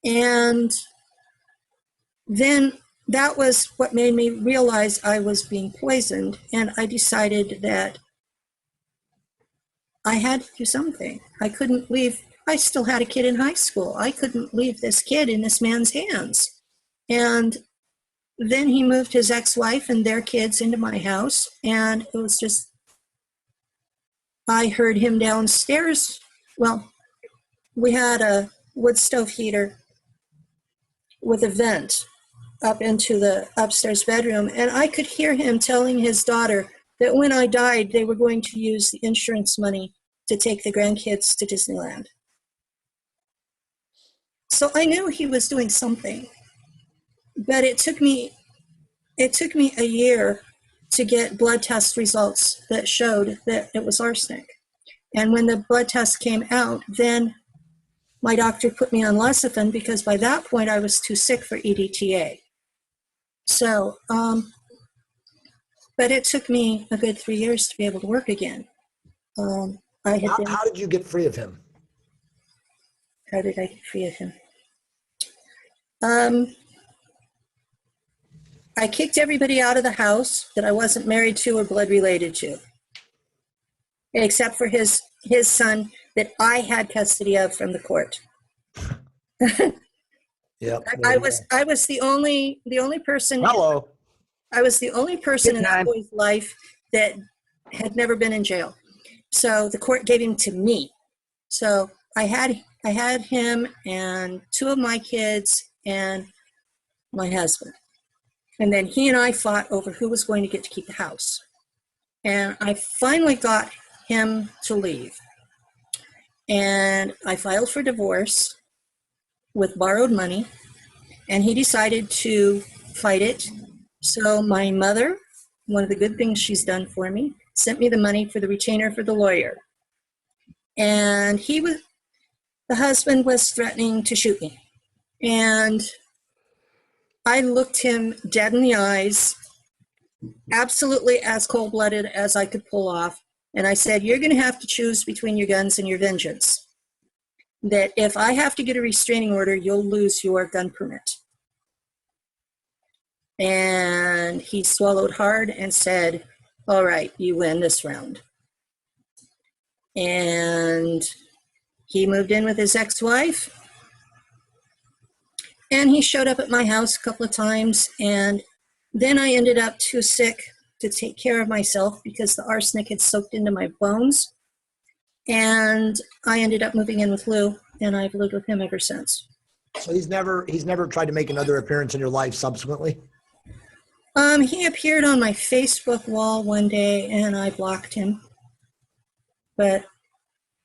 And then that was what made me realize I was being poisoned, and I decided that I had to do something. I couldn't leave. I still had a kid in high school. I couldn't leave this kid in this man's hands. And then he moved his ex-wife and their kids into my house, and it was just, I heard him downstairs. Well, we had a wood stove heater with a vent up into the upstairs bedroom, and I could hear him telling his daughter that when I died, they were going to use the insurance money to take the grandkids to Disneyland. So I knew he was doing something, but it took me a year to get blood test results that showed that it was arsenic. And when the blood test came out, then my doctor put me on lecithin, because by that point I was too sick for EDTA. So, but it took me a good 3 years to be able to work again. How did you get free of him? How did I get free of him? I kicked everybody out of the house that I wasn't married to or blood related to, except for his son that I had custody of from the court. Yep. I was the only person. Hello. I was the only person in that boy's life that had never been in jail. So the court gave him to me. So I had him and two of my kids and my husband. And then he and I fought over who was going to get to keep the house. And I finally got him to leave. And I filed for divorce with borrowed money, and he decided to fight it. So my mother, one of the good things she's done for me, sent me the money for the retainer for the lawyer. And the husband was threatening to shoot me. And I looked him dead in the eyes, absolutely as cold-blooded as I could pull off. And I said, you're going to have to choose between your guns and your vengeance. That if I have to get a restraining order, you'll lose your gun permit. And he swallowed hard and said, all right, you win this round. And he moved in with his ex-wife. And he showed up at my house a couple of times. And then I ended up too sick to take care of myself because the arsenic had soaked into my bones. And I ended up moving in with Lou, and I've lived with him ever since. So he's never tried to make another appearance in your life subsequently? He appeared on my Facebook wall one day, and I blocked him. But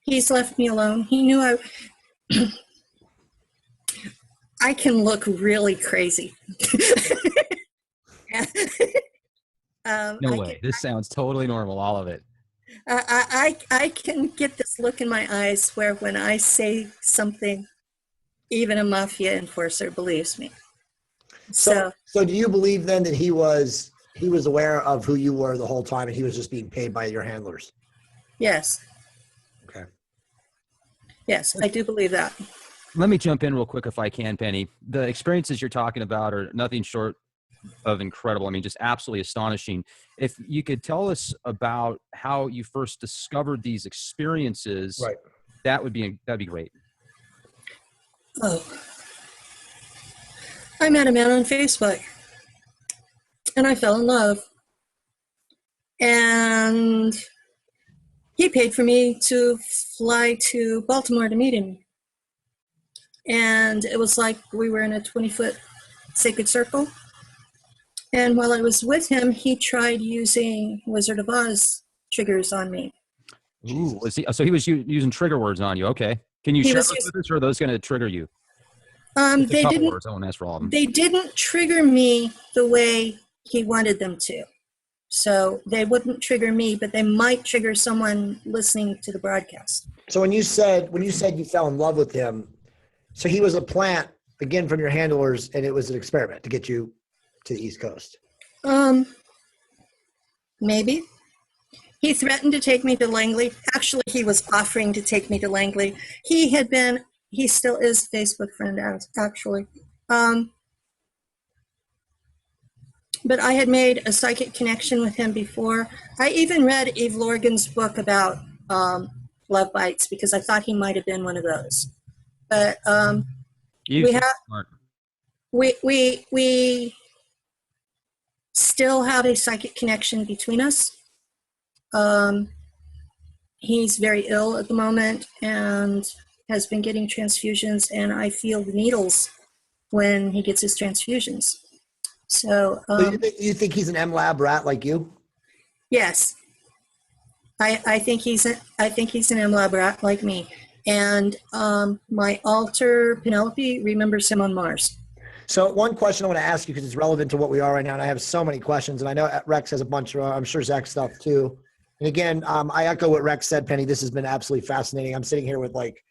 he's left me alone. He knew I can look really crazy. No way. This sounds totally normal, all of it. I can get this look in my eyes where when I say something, even a mafia enforcer believes me. So do you believe then that he was aware of who you were the whole time and he was just being paid by your handlers? Yes. Okay. Yes, I do believe that. Let me jump in real quick if I can, Penny. The experiences you're talking about are nothing short of incredible. I mean, just absolutely astonishing. If you could tell us about how you first discovered these experiences, Right. that'd be great. Oh, I met a man on Facebook, and I fell in love. And he paid for me to fly to Baltimore to meet him. And it was like we were in a 20-foot sacred circle. And while I was with him, he tried using Wizard of Oz triggers on me. Ooh, so he was using trigger words on you. Okay. Can you share those with us, or are those going to trigger you? They didn't. Words. I won't ask for all of them. They didn't trigger me the way he wanted them to. So they wouldn't trigger me, but they might trigger someone listening to the broadcast. So when you said you fell in love with him, so he was a plant again from your handlers, and it was an experiment to get you to the East Coast. Maybe. He threatened to take me to Langley. Actually, he was offering to take me to Langley. He still is a Facebook friend, actually. But I had made a psychic connection with him before. I even read Eve Lorgan's book about love bites because I thought he might have been one of those. But we still have a psychic connection between us. He's very ill at the moment and has been getting transfusions, and I feel the needles when he gets his transfusions. So you think he's an MLab rat like you? Yes, I think he's an MLab rat like me, and my alter Penelope remembers him on Mars. So one question I want to ask you because it's relevant to what we are right now, and I have so many questions, and I know Rex has a bunch of, I'm sure Zach stuff too. And again, I echo what Rex said, Penny. This has been absolutely fascinating. I'm sitting here with like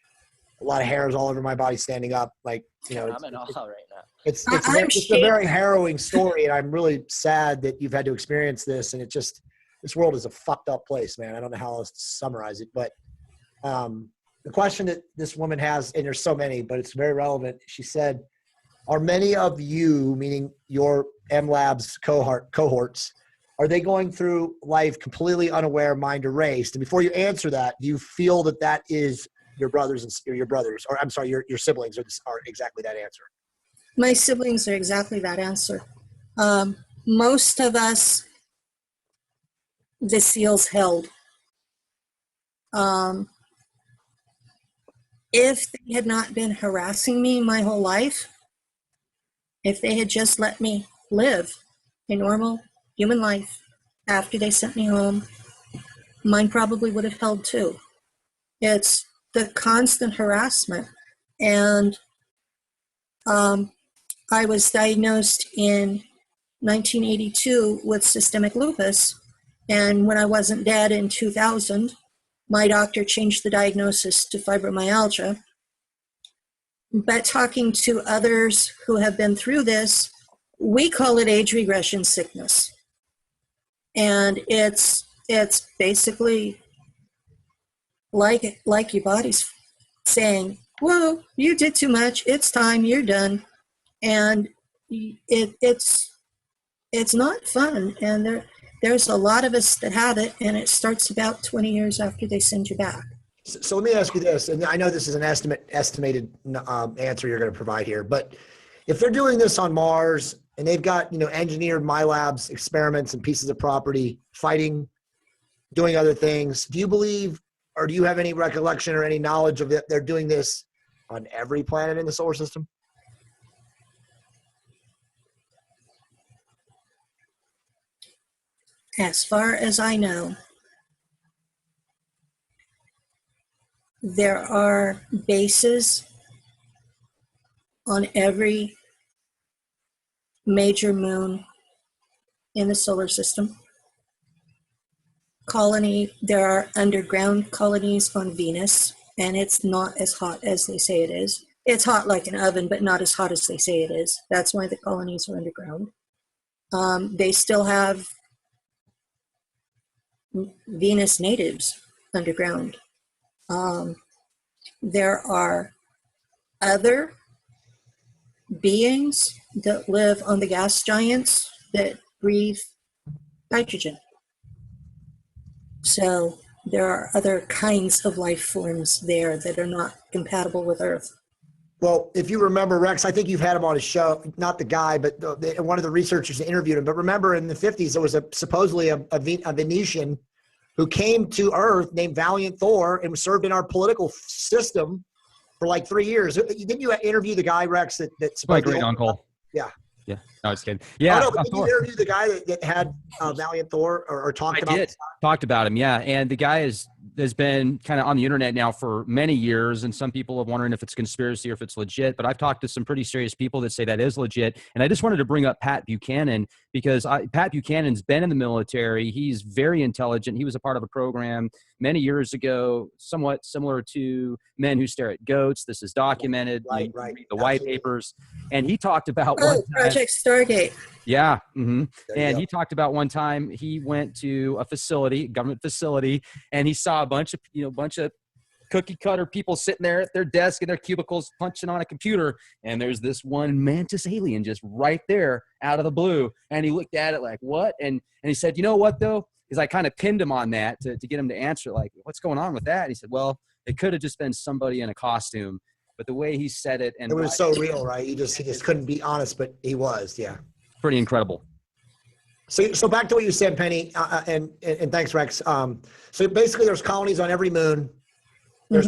a lot of hairs all over my body standing up. Like, you know, I'm in awe right now. It's a very harrowing story, and I'm really sad that you've had to experience this. And this world is a fucked up place, man. I don't know how else to summarize it, but the question that this woman has, and there's so many, but it's very relevant. She said, are many of you, meaning your MLabs cohorts, are they going through life completely unaware, mind erased? And before you answer that, do you feel that is your brothers or I'm sorry, your siblings are exactly that answer? My siblings are exactly that answer. Most of us, the seals held. If they had not been harassing me my whole life, if they had just let me live a normal human life after they sent me home, mine probably would have held too. It's the constant harassment. And I was diagnosed in 1982 with systemic lupus. And when I wasn't dead in 2000, my doctor changed the diagnosis to fibromyalgia. But talking to others who have been through this, we call it age regression sickness. And it's basically like your body's saying, whoa, you did too much, it's time, you're done. And it's not fun. And there's a lot of us that have it, and it starts about 20 years after they send you back. So let me ask you this, and I know this is an estimated answer you're going to provide here, but if they're doing this on Mars and they've got, engineered MyLabs experiments and pieces of property, fighting, doing other things, do you believe, or do you have any recollection or any knowledge of it? They're doing this on every planet in the solar system? As far as I know, there are bases on every major moon in the solar system. There are underground colonies on Venus, and it's not as hot as they say it is. It's hot like an oven, but not as hot as they say it is. That's why the colonies are underground. They still have Venus natives underground. There are other beings that live on the gas giants that breathe nitrogen. So there are other kinds of life forms there that are not compatible with Earth. Well, if you remember, Rex, I think you've had him on his show, not the guy, but one of the researchers that interviewed him. But remember, in the 50s, there was supposedly a Venetian who came to Earth named Valiant Thor and was served in our political system for like 3 years. Didn't you interview the guy, Rex, that My great uncle. Yeah. Yeah. No, I was kidding. Yeah. Oh, no, but did you interview the guy that had Valiant Thor or talked about? I did. Talked about him, yeah. And the guy has been kind of on the internet now for many years, and some people are wondering if it's conspiracy or if it's legit. But I've talked to some pretty serious people that say that is legit. And I just wanted to bring up Pat Buchanan because Pat Buchanan's been in the military. He's very intelligent. He was a part of a program many years ago, somewhat similar to Men Who Stare at Goats. This is documented. Right. Read the Absolutely. white papers. And he talked about Project Stargate. Yeah. Mm-hmm. And go. he talked about one time he went to a facility, government facility, and he saw a bunch of cookie cutter people sitting there at their desk in their cubicles punching on a computer. And there's this one mantis alien just right there out of the blue. And he looked at it like, what? And he said, you know what though? Because I kind of pinned him on that to get him to answer, like, what's going on with that? And he said, well, it could have just been somebody in a costume. But the way he said it, and It was so real, right? He just couldn't be honest, but he was, yeah. pretty incredible. So back to what you said, Penny, and thanks, Rex. So basically, there's colonies on every moon. There's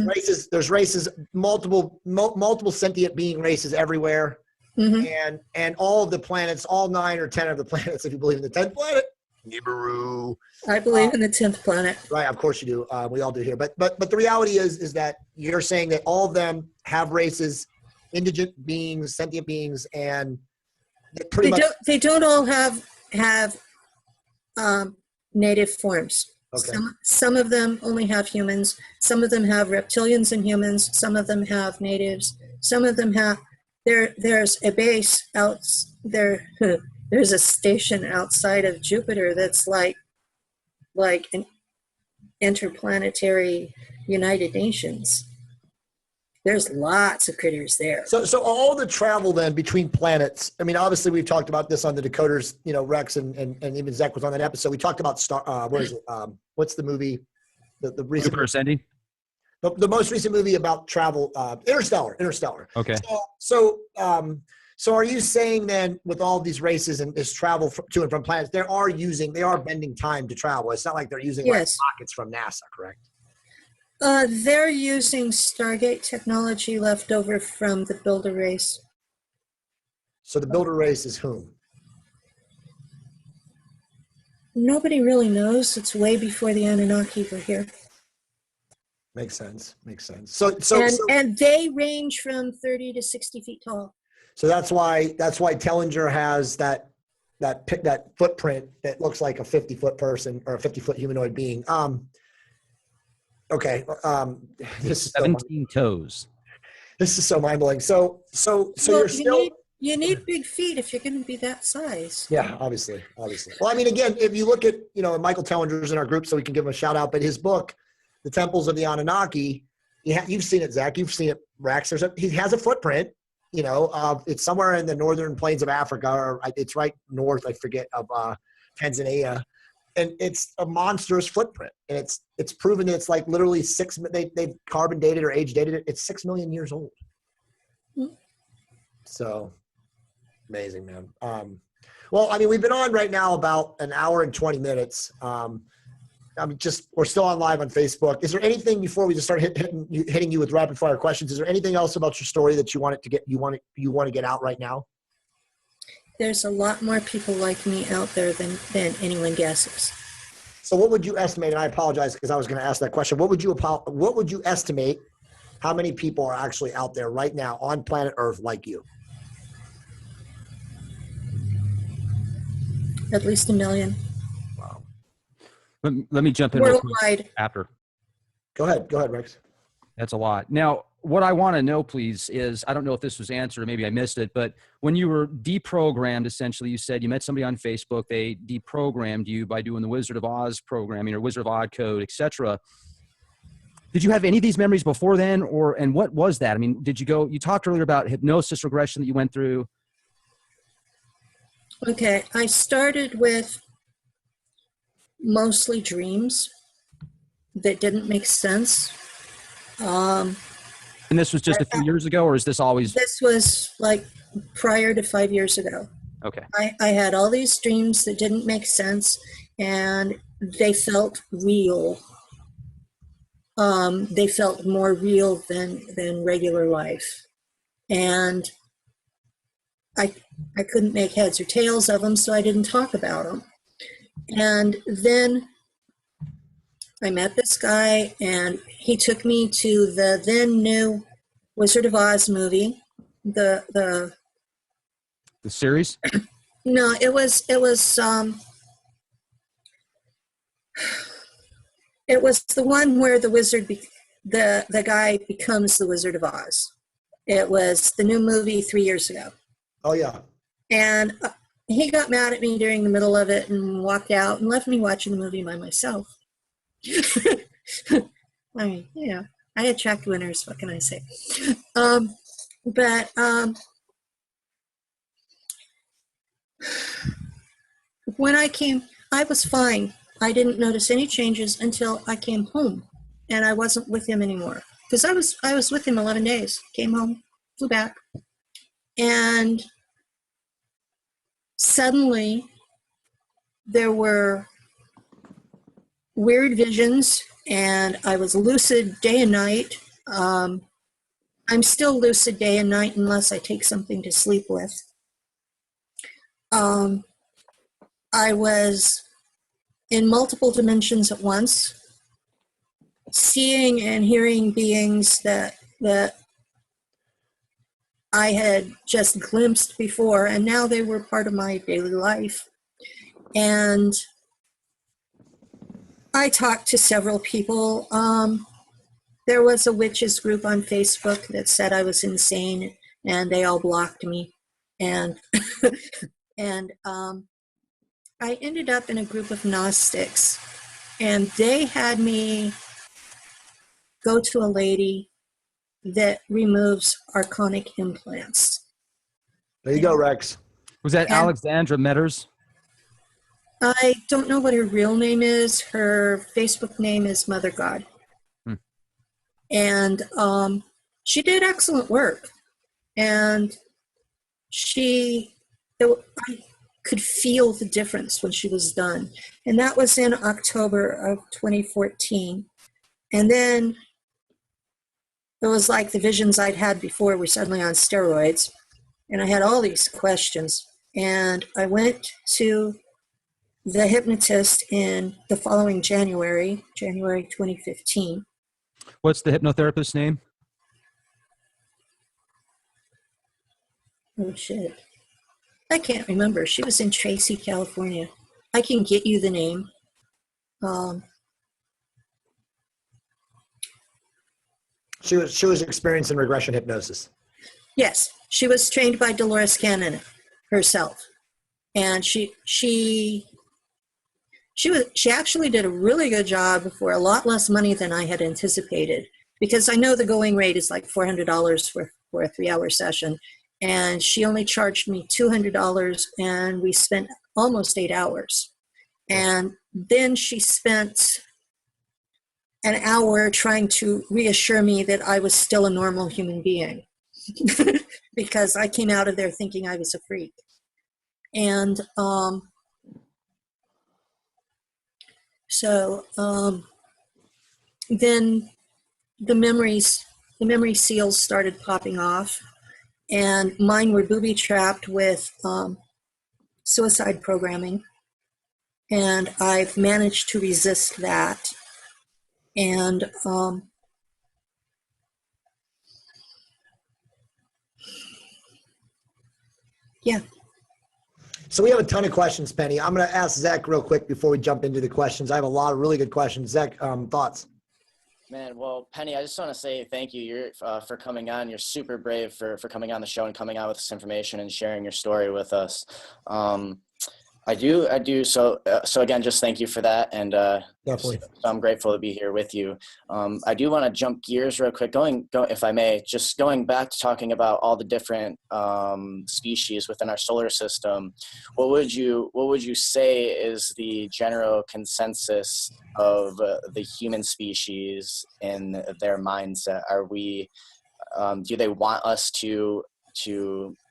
races, multiple sentient being races everywhere, and all of the planets, all 9 or 10 of the planets, if you believe in the 10th planet, Nibiru. I believe in the 10th planet. Right, of course you do. We all do here. But the reality is that you're saying that all of them have races, indigent beings, sentient beings, and They don't all have native forms. Okay. Some of them only have humans. Some of them have reptilians and humans. Some of them have natives. Some of them have. There's a base out there. There's a station outside of Jupiter that's like an interplanetary United Nations. There's lots of critters there. So all the travel then between planets. I mean, obviously we've talked about this on the Decoders. You know, Rex and even Zach was on that episode. We talked about what is it? What's the movie? The recent Jupiter Ascending? the most recent movie about travel, Interstellar. Okay. So are you saying then with all these races and this travel to and from planets, they are bending time to travel? It's not like they're using like rockets from NASA, correct? They're using Stargate technology left over from the Builder race. So the Builder race is whom? Nobody really knows. It's way before the Anunnaki were here. Makes sense. And they range from 30 to 60 feet tall. So that's why Tellinger has that footprint that looks like a 50-foot person or a 50-foot humanoid being. Okay. This is 17 toes. This is so mind-blowing. So Well, you're still. You need big feet if you're going to be that size. Yeah, obviously. Well, I mean, again, if you look at, Michael Tellinger's in our group, so we can give him a shout out, but his book, The Temples of the Anunnaki, you've seen it, Zach, you've seen it, Rex. He has a footprint, it's somewhere in the northern plains of Africa, or it's right north, I forget, of Tanzania. And it's a monstrous footprint. And it's proven that it's like literally they've carbon dated or age dated it. It's 6 million years old. Mm-hmm. So amazing, man. Well, I mean, we've been on right now about an hour and 20 minutes. we're still on live on Facebook. Is there anything before we just start hitting you with rapid fire questions? Is there anything else about your story that you want to get out right now? There's a lot more people like me out there than anyone guesses. So what would you estimate, and I apologize because I was going to ask that question, what would you estimate how many people are actually out there right now on planet Earth like you? At least 1 million. Wow. Let me jump in real quick Worldwide. after. Go ahead, Rex. That's a lot. Now, what I want to know, please, is I don't know if this was answered, or maybe I missed it, but when you were deprogrammed, essentially, you said you met somebody on Facebook, they deprogrammed you by doing the Wizard of Oz programming or Wizard of Oz code, etc. Did you have any of these memories before then, and what was that? I mean, you talked earlier about hypnosis regression that you went through. Okay, I started with mostly dreams that didn't make sense. And this was just a few years ago, or is this always? This was like prior to 5 years ago. Okay. I had all these dreams that didn't make sense, and they felt real. They felt more real than regular life. And I couldn't make heads or tails of them, so I didn't talk about them. And then I met this guy, and he took me to the then new Wizard of Oz movie. The series? No, it was the one where the wizard the guy becomes the Wizard of Oz. It was the new movie 3 years ago. Oh yeah. And he got mad at me during the middle of it and walked out and left me watching the movie by myself. I mean, yeah, I attract winners. What can I say? When I came, I was fine. I didn't notice any changes until I came home, and I wasn't with him anymore because I was with him 11 days. Came home, flew back, and suddenly there were weird visions, and I was lucid day and night. I'm still lucid day and night unless I take something to sleep with. I was in multiple dimensions at once, seeing and hearing beings that I had just glimpsed before, and now they were part of my daily life. And I talked to several people. There was a witches group on Facebook that said I was insane, and they all blocked me. And I ended up in a group of Gnostics, and they had me go to a lady that removes archonic implants. There you go, Rex. Was that Alexandra Metters? I don't know what her real name is. Her Facebook name is Mother God. And she did excellent work. And I could feel the difference when she was done. And that was in October of 2014. And then it was like the visions I'd had before were suddenly on steroids. And I had all these questions. And I went to the hypnotist in the following January 2015. What's the hypnotherapist's name? Oh, shit. I can't remember. She was in Tracy, California. I can get you the name. She was experiencing regression hypnosis. Yes, she was trained by Dolores Cannon herself, and she actually did a really good job for a lot less money than I had anticipated, because I know the going rate is like $400 for a 3-hour session, and she only charged me $200, and we spent almost 8 hours. And then she spent an hour trying to reassure me that I was still a normal human being because I came out of there thinking I was a freak. And So then the memory seals started popping off, and mine were booby-trapped with suicide programming, and I've managed to resist that. And yeah. So we have a ton of questions, Penny. I'm going to ask Zach real quick before we jump into the questions. I have a lot of really good questions. Zach, thoughts? Man, well, Penny, I just want to say thank you. You're for coming on. You're super brave for coming on the show and coming on with this information and sharing your story with us. I do. So again, just thank you for that. And Definitely. so I'm grateful to be here with you. I do want to jump gears real quick, if I may, just going back to talking about all the different species within our solar system. What would you say is the general consensus of the human species in their mindset? Are we, do they want us to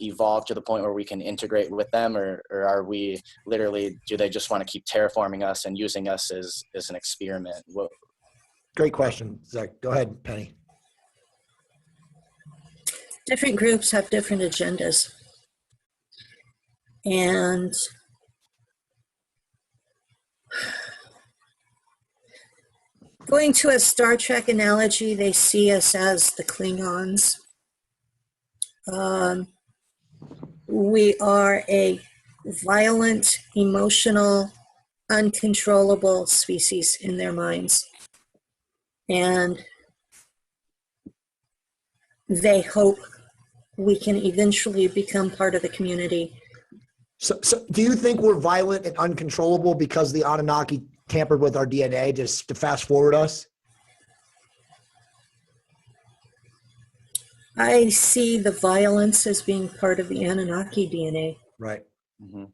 evolve to the point where we can integrate with them, or are we literally, do they just want to keep terraforming us and using us as an experiment? Great question, Zach. Go ahead, Penny. Different groups have different agendas. And going to a Star Trek analogy, they see us as the Klingons. We are a violent, emotional, uncontrollable species in their minds. And they hope we can eventually become part of the community. So do you think we're violent and uncontrollable because the Anunnaki tampered with our DNA just to fast forward us? I see the violence as being part of the Anunnaki DNA. Right. Mm-hmm.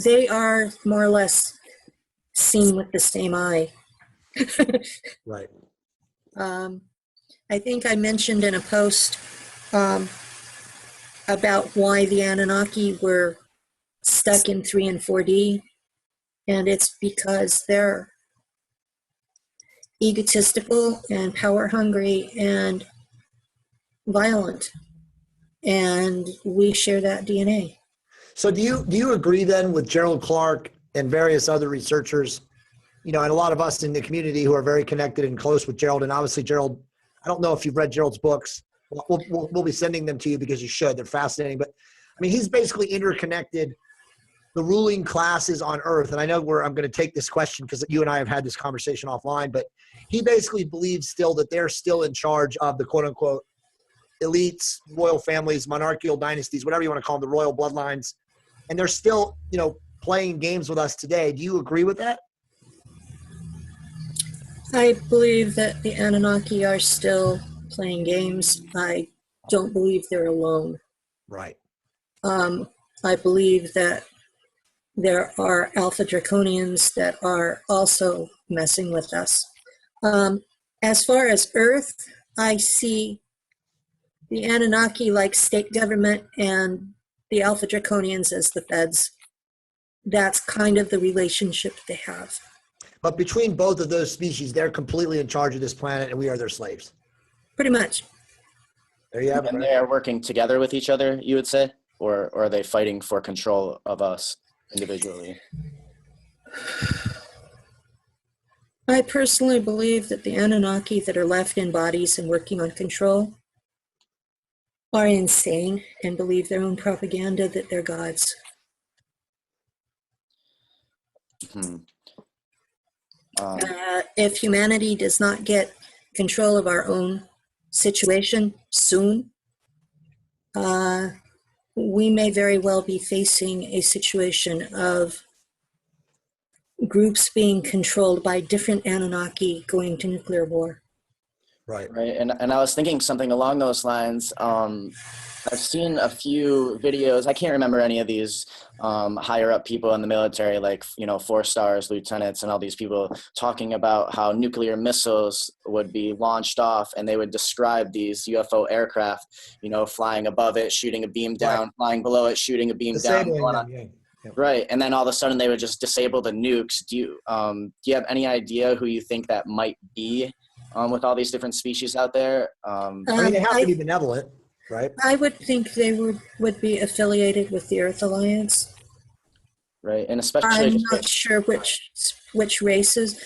They are more or less seen with the same eye. Right. I think I mentioned in a post about why the Anunnaki were stuck in 3 and 4D, and it's because they're egotistical and power hungry and violent, and we share that DNA. So do you agree then with Gerald Clark and various other researchers, and a lot of us in the community who are very connected and close with Gerald, and obviously Gerald, I don't know if you've read Gerald's books. We'll be sending them to you because you should. They're fascinating. But I mean, he's basically interconnected the ruling classes on Earth. And I know I'm going to take this question because you and I have had this conversation offline, but he basically believes still that they're still in charge of the quote unquote elites, royal families, monarchical dynasties, whatever you want to call them, the royal bloodlines. And they're still, playing games with us today. Do you agree with that? I believe that the Anunnaki are still playing games. I don't believe they're alone. Right. I believe that there are Alpha Draconians that are also messing with us. As far as Earth, I see the Anunnaki like state government and the Alpha Draconians as the feds. That's kind of the relationship they have. But between both of those species, they're completely in charge of this planet and we are their slaves. Pretty much. There you have it. And Right? they are working together with each other, you would say? Or are they fighting for control of us individually? I personally believe that the Anunnaki that are left in bodies and working on control are insane and believe their own propaganda that they're gods. If humanity does not get control of our own situation soon, we may very well be facing a situation of groups being controlled by different Anunnaki going to nuclear war. Right. Right. And I was thinking something along those lines. I've seen a few videos. I can't remember any of these higher up people in the military, like, 4 stars, lieutenants, and all these people talking about how nuclear missiles would be launched off, and they would describe these UFO aircraft, flying above it, shooting a beam down, Right. flying below it, shooting a beam down. Disabling them, yeah. Right, and then all of a sudden they would just disable the nukes. Do you have any idea who you think that might be with all these different species out there? I mean, they have to be benevolent, right? I would think they would be affiliated with the Earth Alliance. Right, and especially I'm not sure which races.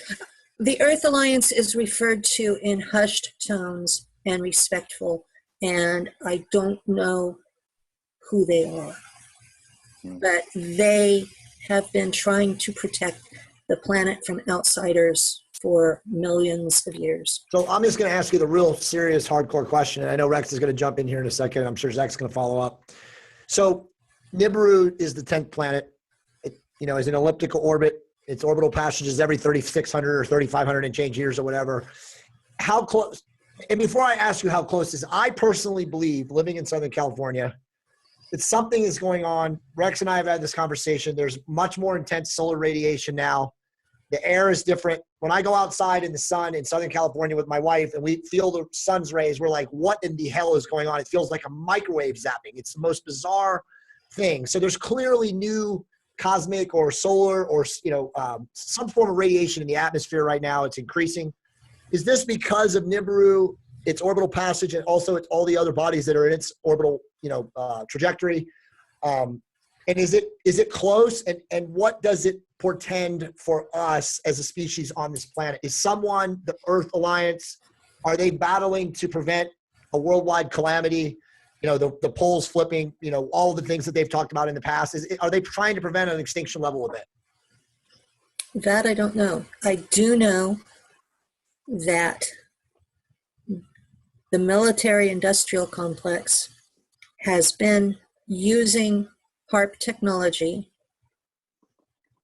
The Earth Alliance is referred to in hushed tones and respectful, and I don't know who they are. But they have been trying to protect the planet from outsiders for millions of years. So I'm just going to ask you the real serious, hardcore question, and I know Rex is going to jump in here in a second. I'm sure Zach's going to follow up. So Nibiru is the 10th planet. It, is an elliptical orbit. Its orbital passage is every 3,600 or 3,500 and change years or whatever. How close? And before I ask you how close is, I personally believe, living in Southern California, that something is going on. Rex and I have had this conversation. There's much more intense solar radiation now. The air is different. When I go outside in the sun in Southern California with my wife and we feel the sun's rays, we're like, what in the hell is going on? It feels like a microwave zapping. It's the most bizarre thing. So there's clearly new cosmic or solar or some form of radiation in the atmosphere right now. It's increasing. Is this because of Nibiru, its orbital passage, and also it's all the other bodies that are in its orbital trajectory? And is it close? And what does it portend for us as a species on this planet? Is someone, the Earth Alliance, are they battling to prevent a worldwide calamity? The poles flipping, all the things that they've talked about in the past. Are they trying to prevent an extinction level event? That I don't know. I do know that the military-industrial complex has been using HARP technology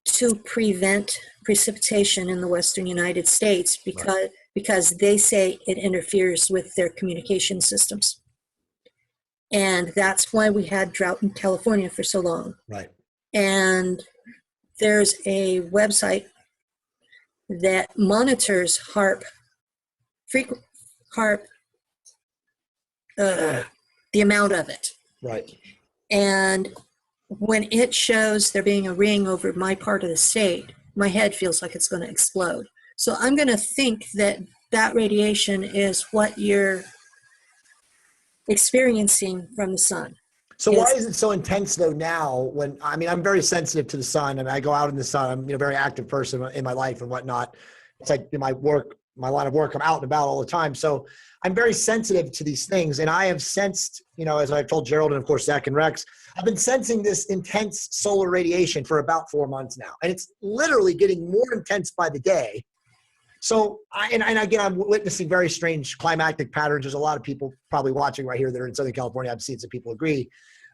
to prevent precipitation in the western United States because they say it interferes with their communication systems. And that's why we had drought in California for so long. Right. And there's a website that monitors HARP, the amount of it. Right. And when it shows there being a ring over my part of the state, my head feels like it's going to explode. So I'm going to think that radiation is what you're experiencing from the sun. So why is it so intense though now I'm very sensitive to the sun and I go out in the sun. I'm a very active person in my life and whatnot. It's like in my line of work, I'm out and about all the time. So I'm very sensitive to these things. And I have sensed, as I've told Gerald and of course, Zach and Rex, I've been sensing this intense solar radiation for about 4 months now. And it's literally getting more intense by the day. So, again, I'm witnessing very strange climatic patterns. There's a lot of people probably watching right here that are in Southern California. I've seen some people agree.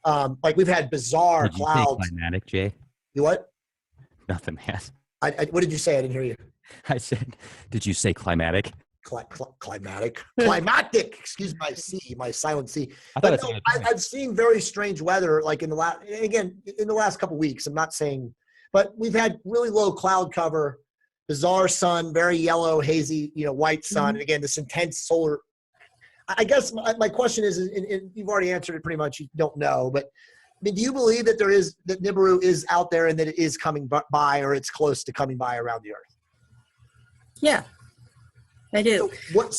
Like we've had bizarre clouds. Did you say climatic, Jay? You what? Nothing, man. What did you say? I didn't hear you. I said, did you say climatic? Climatic. Climatic. Excuse my silent C. But I've seen very strange weather, like in the last couple of weeks. I'm not saying, but we've had really low cloud cover. Bizarre sun, very yellow, hazy, white sun. And again, this intense solar. I guess my question is, and you've already answered it pretty much. You don't know, but do you believe that that Nibiru is out there and that it is coming by, or it's close to coming by around the Earth? Yeah, I do. What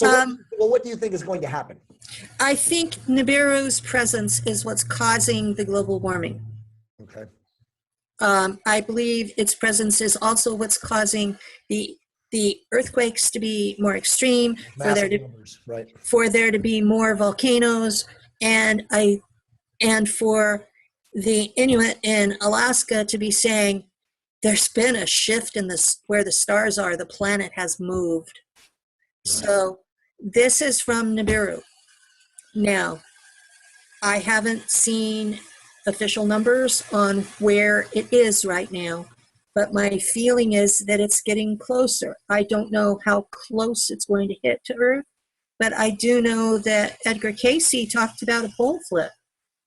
do you think is going to happen? I think Nibiru's presence is what's causing the global warming. Okay. I believe its presence is also what's causing the earthquakes to be more extreme, for there to be more volcanoes, and for the Inuit in Alaska to be saying, there's been a shift in where the stars are, the planet has moved. Right. So this is from Nibiru. Now, I haven't seen official numbers on where it is right now, but my feeling is that it's getting closer. I don't know how close it's going to hit to Earth, but I do know that Edgar Cayce talked about a pole flip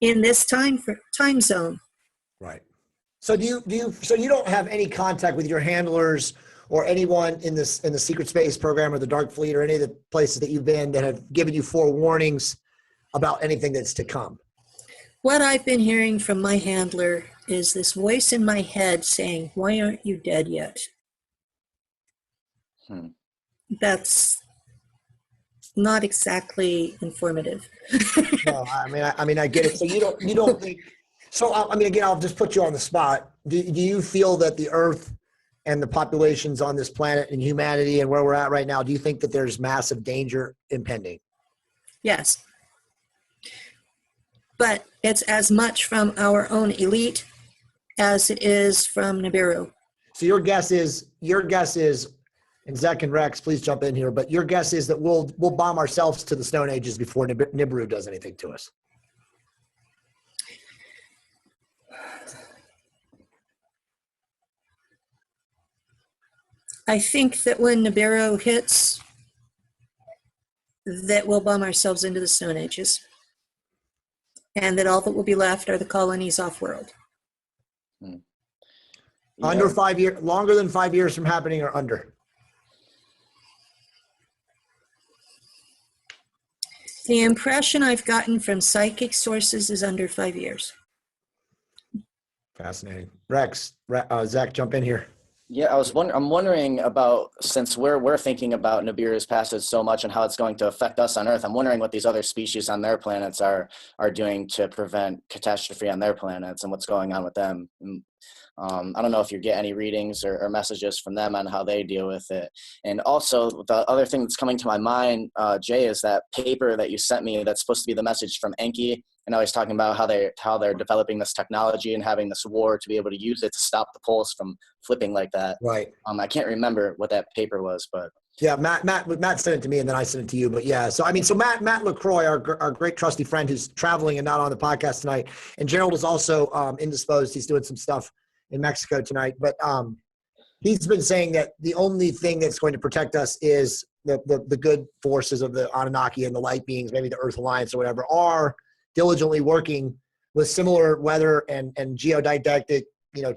in this time zone. Right. So you don't have any contact with your handlers or anyone in the secret space program or the Dark Fleet or any of the places that you've been that have given you forewarnings about anything that's to come? What I've been hearing from my handler is this voice in my head saying, "Why aren't you dead yet?" That's not exactly informative. No, I mean, I get it. So you don't think. So I mean, again, I'll just put you on the spot. Do you feel that the Earth and the populations on this planet and humanity and where we're at right now, do you think that there's massive danger impending? Yes. But it's as much from our own elite as it is from Nibiru. So your guess is, and Zach and Rex, please jump in here, but your guess is that we'll bomb ourselves to the Stone Ages before Nibiru does anything to us. I think that when Nibiru hits, that we'll bomb ourselves into the Stone Ages. And that all that will be left are the colonies off-world. Under 5 years, longer than 5 years from happening, or under? The impression I've gotten from psychic sources is under 5 years. Fascinating. Rex, Zach, jump in here. Yeah, I'm wondering about, since we're thinking about Nibiru's passage so much and how it's going to affect us on Earth, I'm wondering what these other species on their planets are doing to prevent catastrophe on their planets and what's going on with them. I don't know if you get any readings or messages from them on how they deal with it. And also, the other thing that's coming to my mind, Jay, is that paper that you sent me that's supposed to be the message from Enki. And I was talking about how they're developing this technology and having this war to be able to use it to stop the poles from flipping like that. Right. I can't remember what that paper was, but yeah, Matt sent it to me, and then I sent it to you. But yeah, so I mean, so Matt LaCroix, our great trusty friend who's traveling and not on the podcast tonight, and Gerald is also indisposed. He's doing some stuff in Mexico tonight, but he's been saying that the only thing that's going to protect us is the good forces of the Anunnaki and the light beings, maybe the Earth Alliance or whatever, are diligently working with similar weather and geodidactic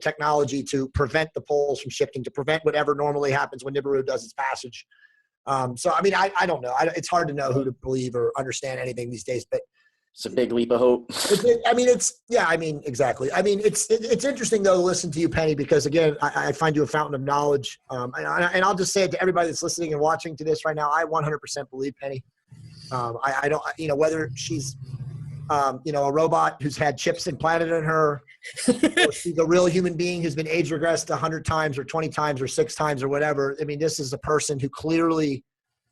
technology to prevent the poles from shifting, to prevent whatever normally happens when Nibiru does its passage. So I mean, I don't know. It's hard to know who to believe or understand anything these days, but it's a big leap of hope. Exactly. I mean, it's interesting though to listen to you, Penny, because again, I find you a fountain of knowledge. And I'll just say it to everybody that's listening and watching to this right now. I 100% believe Penny. I don't, whether she's, a robot who's had chips implanted in her, or she's a real human being who's been age regressed 100 times or 20 times or 6 times or whatever. I mean, this is a person who clearly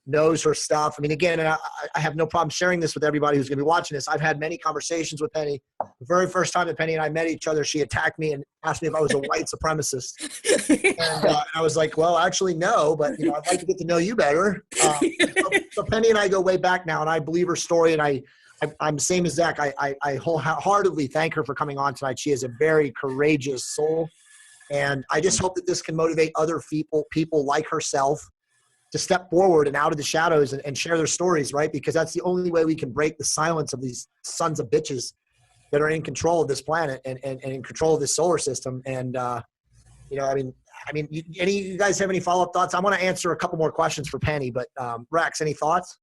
knows her stuff. I mean, again, and I have no problem sharing this with everybody who's going to be watching this. I've had many conversations with Penny. The very first time that Penny and I met each other, she attacked me and asked me if I was a white supremacist. And I was like, well, actually, no, but I'd like to get to know you better. So Penny and I go way back now, and I believe her story, and I'm same as Zach. I wholeheartedly thank her for coming on tonight. She is a very courageous soul, and I just hope that this can motivate other people like herself to step forward and out of the shadows and share their stories, right? Because that's the only way we can break the silence of these sons of bitches that are in control of this planet and in control of this solar system. And any of you guys have any follow-up thoughts? I want to answer a couple more questions for Penny, but Rex, any thoughts?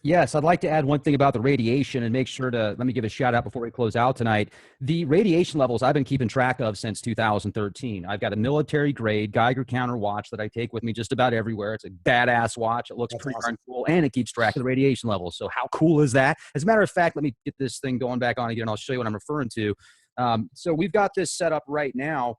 Yes, I'd like to add one thing about the radiation and make sure to let me give a shout out before we close out tonight. The radiation levels I've been keeping track of since 2013. I've got a military grade Geiger counter watch that I take with me just about everywhere. It's a badass watch. It looks That's pretty awesome. darn cool, and it keeps track of the radiation levels. So how cool is that? As a matter of fact, let me get this thing going back on again, and I'll show you what I'm referring to. So we've got this set up right now.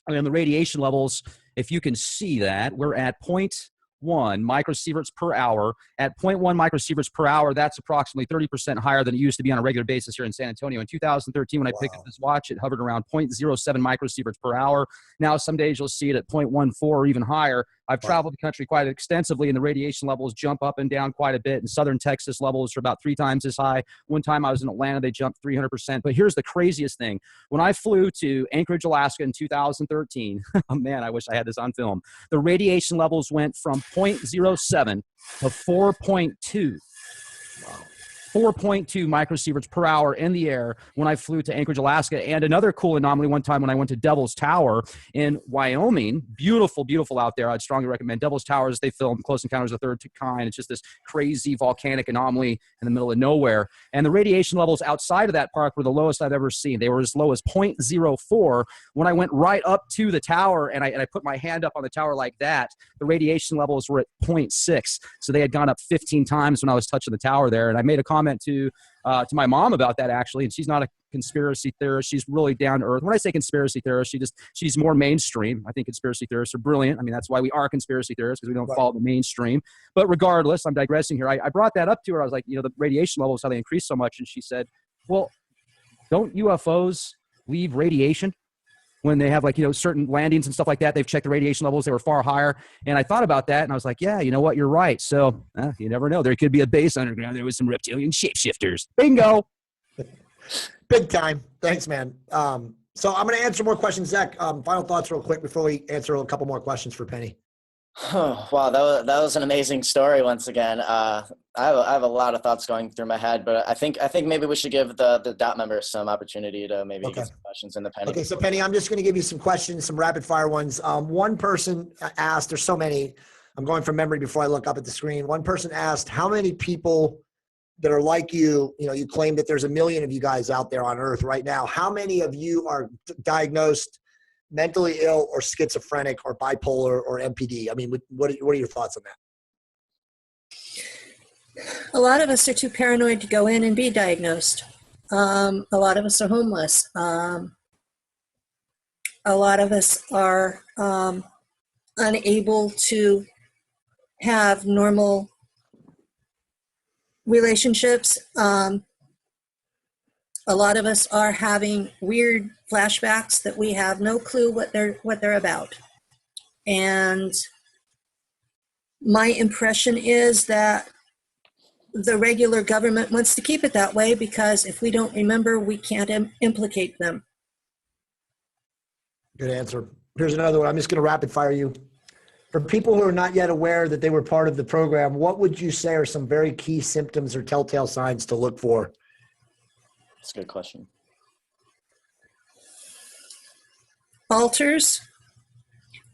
I mean, the radiation levels, if you can see that, we're at 0.1 microsieverts per hour. At 0.1 microsieverts per hour, that's approximately 30% higher than it used to be on a regular basis here in San Antonio. In 2013, when I picked up this watch, it hovered around 0.07 microsieverts per hour. Now, some days you'll see it at 0.14 or even higher. I've traveled the country quite extensively, and the radiation levels jump up and down quite a bit. In southern Texas, levels are about 3 times as high. One time I was in Atlanta, they jumped 300%. But here's the craziest thing. When I flew to Anchorage, Alaska in 2013, oh man, I wish I had this on film, the radiation levels went from 0.07 to 4.2. 4.2 microsieverts per hour in the air when I flew to Anchorage, Alaska. And another cool anomaly one time when I went to Devil's Tower in Wyoming. Beautiful, beautiful out there. I'd strongly recommend Devil's Towers. They filmed Close Encounters of the Third Kind. It's just this crazy volcanic anomaly in the middle of nowhere. And the radiation levels outside of that park were the lowest I've ever seen. They were as low as 0.04. When I went right up to the tower and I put my hand up on the tower like that, the radiation levels were at 0.6. So they had gone up 15 times when I was touching the tower there. And I made a comment to my mom about that, actually, and she's not a conspiracy theorist. She's really down to earth. When I say conspiracy theorist, she's more mainstream. I think conspiracy theorists are brilliant. I mean, that's why we are conspiracy theorists, because we don't follow the mainstream. But regardless, I'm digressing here. I brought that up to her. I was like, the radiation levels, how they increase so much. And she said, well, don't UFOs leave radiation? When they have certain landings and stuff like that, they've checked the radiation levels. They were far higher. And I thought about that and I was like, yeah, you know what? You're right. So you never know. There could be a base underground. There was some reptilian shapeshifters. Bingo. Big time. Thanks, man. So I'm going to answer more questions. Zach, final thoughts real quick before we answer a couple more questions for Penny. Oh, wow, that was an amazing story once again. I have a lot of thoughts going through my head, but I think maybe we should give the DOT members some opportunity to maybe get some questions in the Penny. Okay, so Penny, I'm just going to give you some questions, some rapid fire ones. One person asked, there's so many, I'm going from memory before I look up at the screen. One person asked, how many people that are like you, you claim that there's 1 million of you guys out there on Earth right now. How many of you are diagnosed mentally ill or schizophrenic or bipolar or MPD? I mean, what are your thoughts on that? A lot of us are too paranoid to go in and be diagnosed. A lot of us are homeless. A lot of us are unable to have normal relationships. A lot of us are having weird flashbacks that we have no clue what they're about. And my impression is that the regular government wants to keep it that way, because if we don't remember, we can't implicate them. Good answer. Here's another one. I'm just going to rapid fire you. For people who are not yet aware that they were part of the program, what would you say are some very key symptoms or telltale signs to look for? That's a good question. Alters.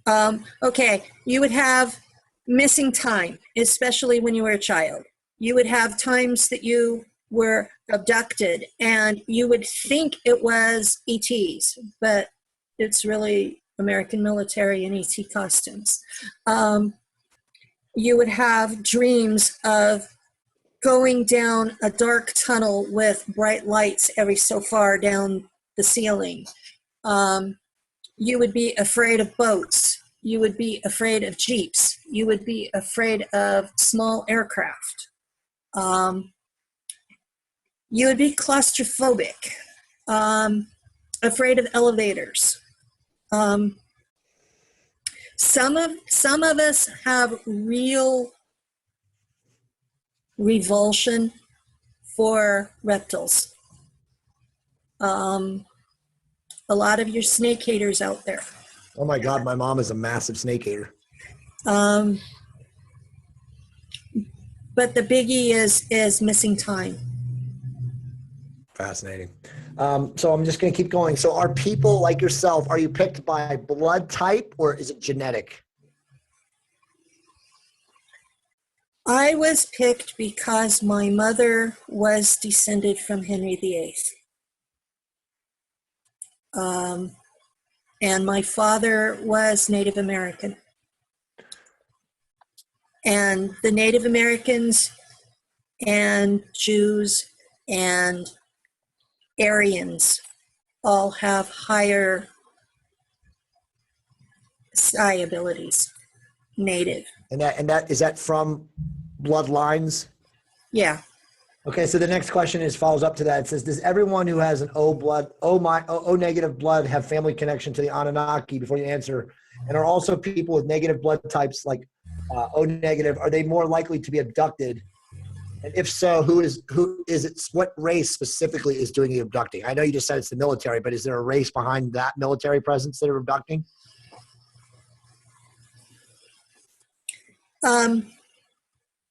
Okay, you would have missing time, especially when you were a child. You would have times that you were abducted and you would think it was ETs, but it's really American military in ET costumes. You would have dreams of going down a dark tunnel with bright lights every so far down the ceiling. You would be afraid of boats. You would be afraid of jeeps. You would be afraid of small aircraft. You would be claustrophobic, afraid of elevators. Some of us have real revulsion for reptiles. A lot of your snake haters out there. Oh my God, my mom is a massive snake hater. But the biggie is missing time. Fascinating. So I'm just going to keep going. So are people like yourself, are you picked by blood type or is it genetic? I was picked because my mother was descended from Henry VIII. And my father was Native American. And the Native Americans and Jews and Aryans all have higher psi abilities, native. And that is that from bloodlines? Yeah. Okay, so the next question follows up to that. It says, does everyone who has an O negative blood have family connection to the Anunnaki? Before you answer, and are also people with negative blood types like O negative, are they more likely to be abducted? And if so, who is it? What race specifically is doing the abducting? I know you just said it's the military, but is there a race behind that military presence that are abducting?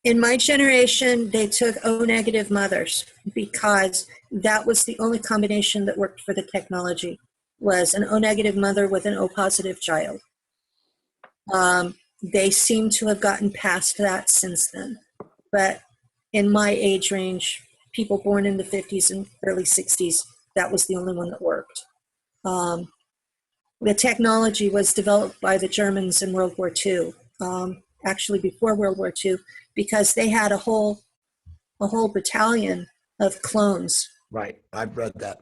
In my generation, they took O negative mothers because that was the only combination that worked for the technology, was an O negative mother with an O positive child. They seem to have gotten past that since then. But in my age range, people born in the 50s and early 60s, that was the only one that worked. The technology was developed by the Germans in World War II, actually before World War II, because they had a whole battalion of clones. Right. I've read that.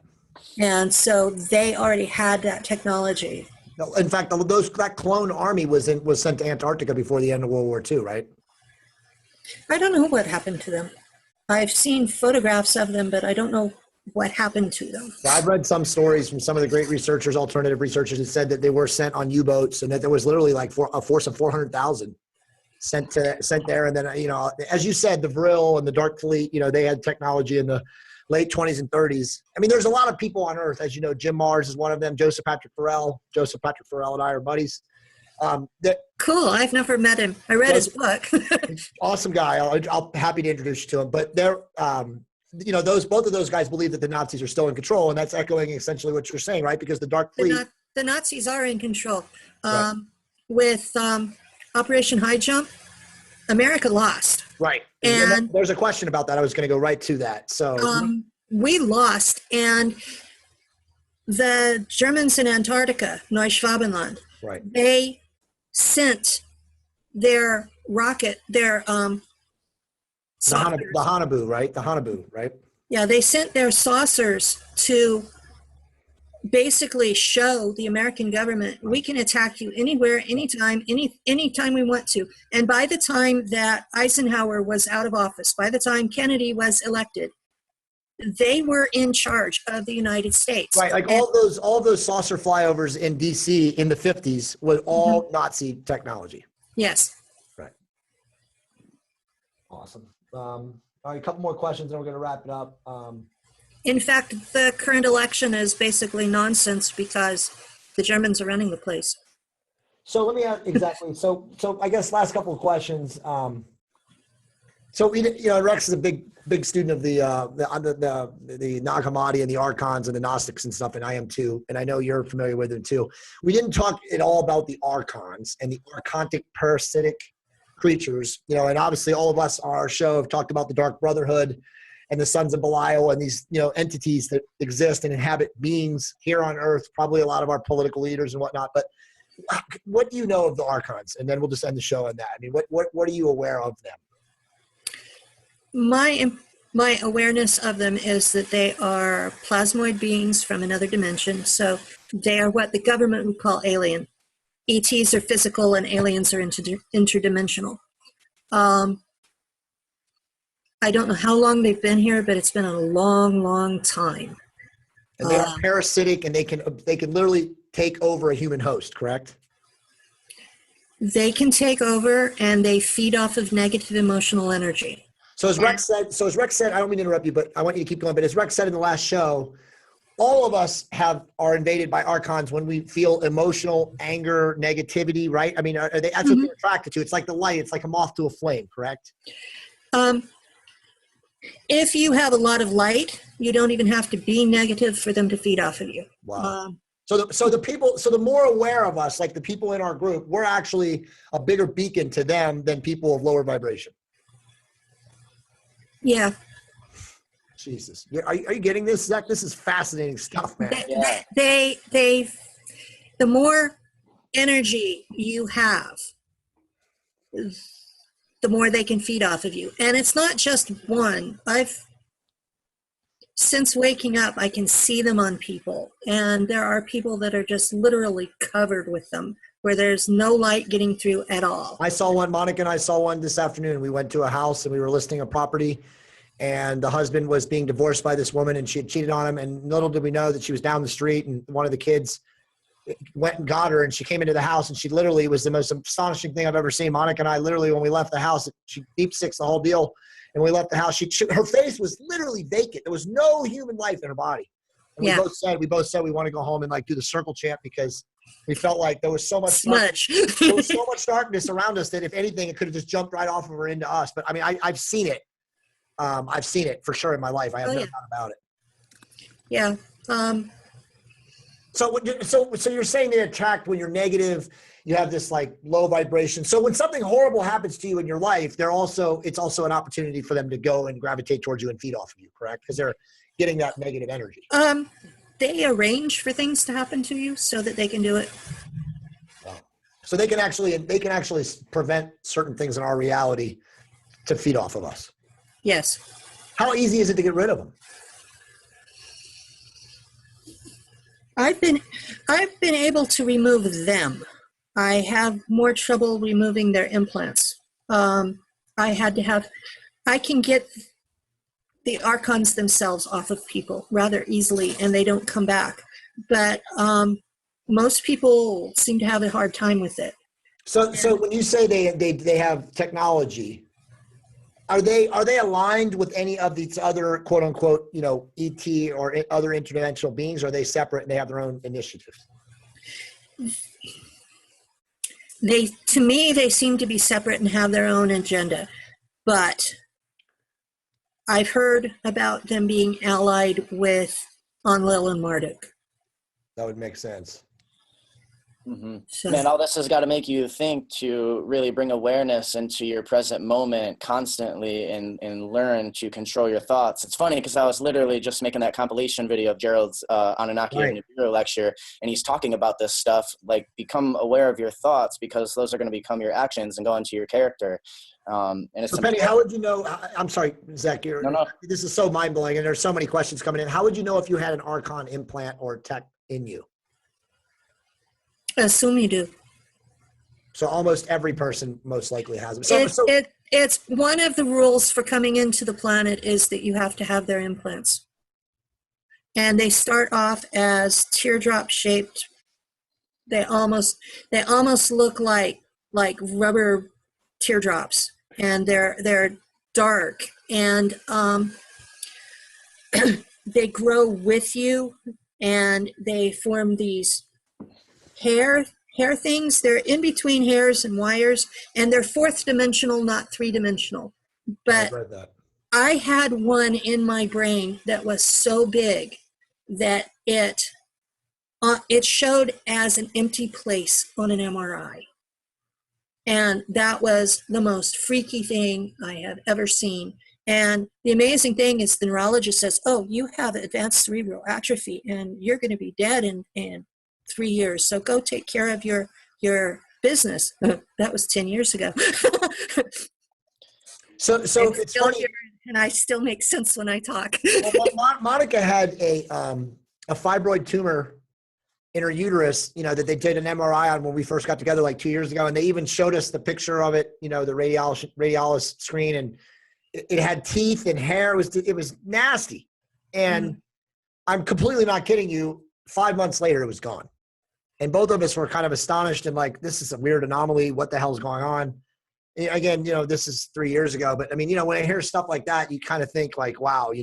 And so they already had that technology. No, in fact, that clone army was sent to Antarctica before the end of World War II, right? I don't know what happened to them. I've seen photographs of them, but I don't know what happened to them. Yeah, I've read some stories from some of the great researchers, alternative researchers, who said that they were sent on U-boats and that there was literally like a force of 400,000 sent there. And then, as you said, the Vril and the Dark Fleet, they had technology in the late 20s and 30s. I mean, there's a lot of people on Earth, as you know. Jim Mars is one of them. Joseph Patrick Farrell and I are buddies. Cool. I've never met him. I read his book. Awesome guy. I'll happy to introduce you to him. But they're, both of those guys believe that the Nazis are still in control, and that's echoing essentially what you're saying, right? Because the Dark Fleet, the Nazis are in control. Right. With Operation High Jump, America lost. Right. And there's a question about that. I was going to go right to that. So we lost, and the Germans in Antarctica, Neuschwabenland, right, they sent their rocket, their the Hanabu, right? The Hanabu, right? Yeah, they sent their saucers to basically show the American government, we can attack you anywhere, anytime, anytime we want to. And by the time that Eisenhower was out of office, by the time Kennedy was elected, they were in charge of the United States. Right, like all those saucer flyovers in D.C. in the 50s was all Nazi technology. Yes. Right. Awesome. All right, a couple more questions, and we're going to wrap it up. In fact, the current election is basically nonsense because the Germans are running the place. So let me ask exactly. So I guess last couple of questions. So Rex is a big student of the Nag Hammadi and the Archons and the Gnostics and stuff, and I am too. And I know you're familiar with them too. We didn't talk at all about the Archons and the archontic parasitic creatures. And obviously all of us on our show have talked about the Dark Brotherhood and the Sons of Belial and these, entities that exist and inhabit beings here on Earth, probably a lot of our political leaders and whatnot. But what do you know of the Archons? And then we'll just end the show on that. I mean, what are you aware of them? My awareness of them is that they are plasmoid beings from another dimension. So they are what the government would call alien. ETs are physical and aliens are interdimensional. I don't know how long they've been here, but it's been a long, long time. And they are parasitic, and they can literally take over a human host, correct? They can take over, and they feed off of negative emotional energy. So as Rex said, I don't mean to interrupt you, but I want you to keep going. But as Rex said in the last show, all of us are invaded by Archons when we feel emotional anger, negativity, right? I mean, that's what they're attracted to. It's like the light. It's like a moth to a flame, correct? If you have a lot of light, you don't even have to be negative for them to feed off of you. Wow. So the more aware of us, like the people in our group, we're actually a bigger beacon to them than people of lower vibration. Yeah. Jesus. Are you getting this, Zach? This is fascinating stuff, man. The more energy you have, the more they can feed off of you. And it's not just one. Since waking up, I can see them on people. And there are people that are just literally covered with them, where there's no light getting through at all. I saw one, Monica and I saw one this afternoon. We went to a house and we were listing a property, and the husband was being divorced by this woman, and she had cheated on him. And little did we know that she was down the street, and one of the kids went and got her, and she came into the house, and she literally was the most astonishing thing I've ever seen. Monica and I literally, when we left the house, she deep sixed the whole deal, and we left the house. Her face was literally vacant. There was no human life in her body. And we both said we want to go home and like do the circle chant, because We felt like there was so much Smudge. there was so much darkness around us that if anything, it could have just jumped right off of her into us. But I mean, I've seen it. I've seen it for sure in my life. I have no doubt about it. Yeah. So you're saying they attract when you're negative, you have this like low vibration. So when something horrible happens to you in your life, it's also an opportunity for them to go and gravitate towards you and feed off of you, correct? Because they're getting that negative energy. They arrange for things to happen to you so that they can do it. Wow. So they can actually prevent certain things in our reality to feed off of us. Yes. How easy is it to get rid of them? I've been able to remove them. I have more trouble removing their implants. I can get the archons themselves off of people rather easily, and they don't come back. But most people seem to have a hard time with it. So when you say they have technology, are they aligned with any of these other quote unquote, ET or other interdimensional beings? Or are they separate and they have their own initiatives? To me, they seem to be separate and have their own agenda. But I've heard about them being allied with Enlil and Marduk. That would make sense. Mm-hmm. So, Man, all this has got to make you think to really bring awareness into your present moment constantly and learn to control your thoughts. It's funny because I was literally just making that compilation video of Gerald's Anunnaki Right. Nibiru lecture, and he's talking about this stuff, like become aware of your thoughts because those are going to become your actions and go into your character. And it's So Penny, how would you know? I'm sorry, Zach. No. This is so mind blowing, and there's so many questions coming in. How would you know if you had an Archon implant or tech in you? assume you do. So almost every person most likely has them. It's one of the rules for coming into the planet is that you have to have their implants. And they start off as teardrop shaped. They almost look like rubber teardrops, and they're dark, and they grow with you, and they form these hair things. They're in between hairs and wires, and they're fourth dimensional, not three dimensional. But I've read that. I had one in my brain that was so big that it showed as an empty place on an MRI. And that was the most freaky thing I have ever seen. And the amazing thing is the neurologist says, oh, you have advanced cerebral atrophy and you're going to be dead in 3 years. So go take care of your business. That was 10 years ago. So it's funny. Here, and I still make sense when I talk. Well, Monica had a fibroid tumor in her uterus, that they did an MRI on when we first got together like 2 years ago. And they even showed us the picture of it, the radiologist screen, and it had teeth and hair. It was nasty. And I'm completely not kidding you. 5 months later, it was gone. And both of us were kind of astonished and like, this is a weird anomaly. What the hell's going on? Again, this is 3 years ago, but I mean, when I hear stuff like that, you kind of think like, wow,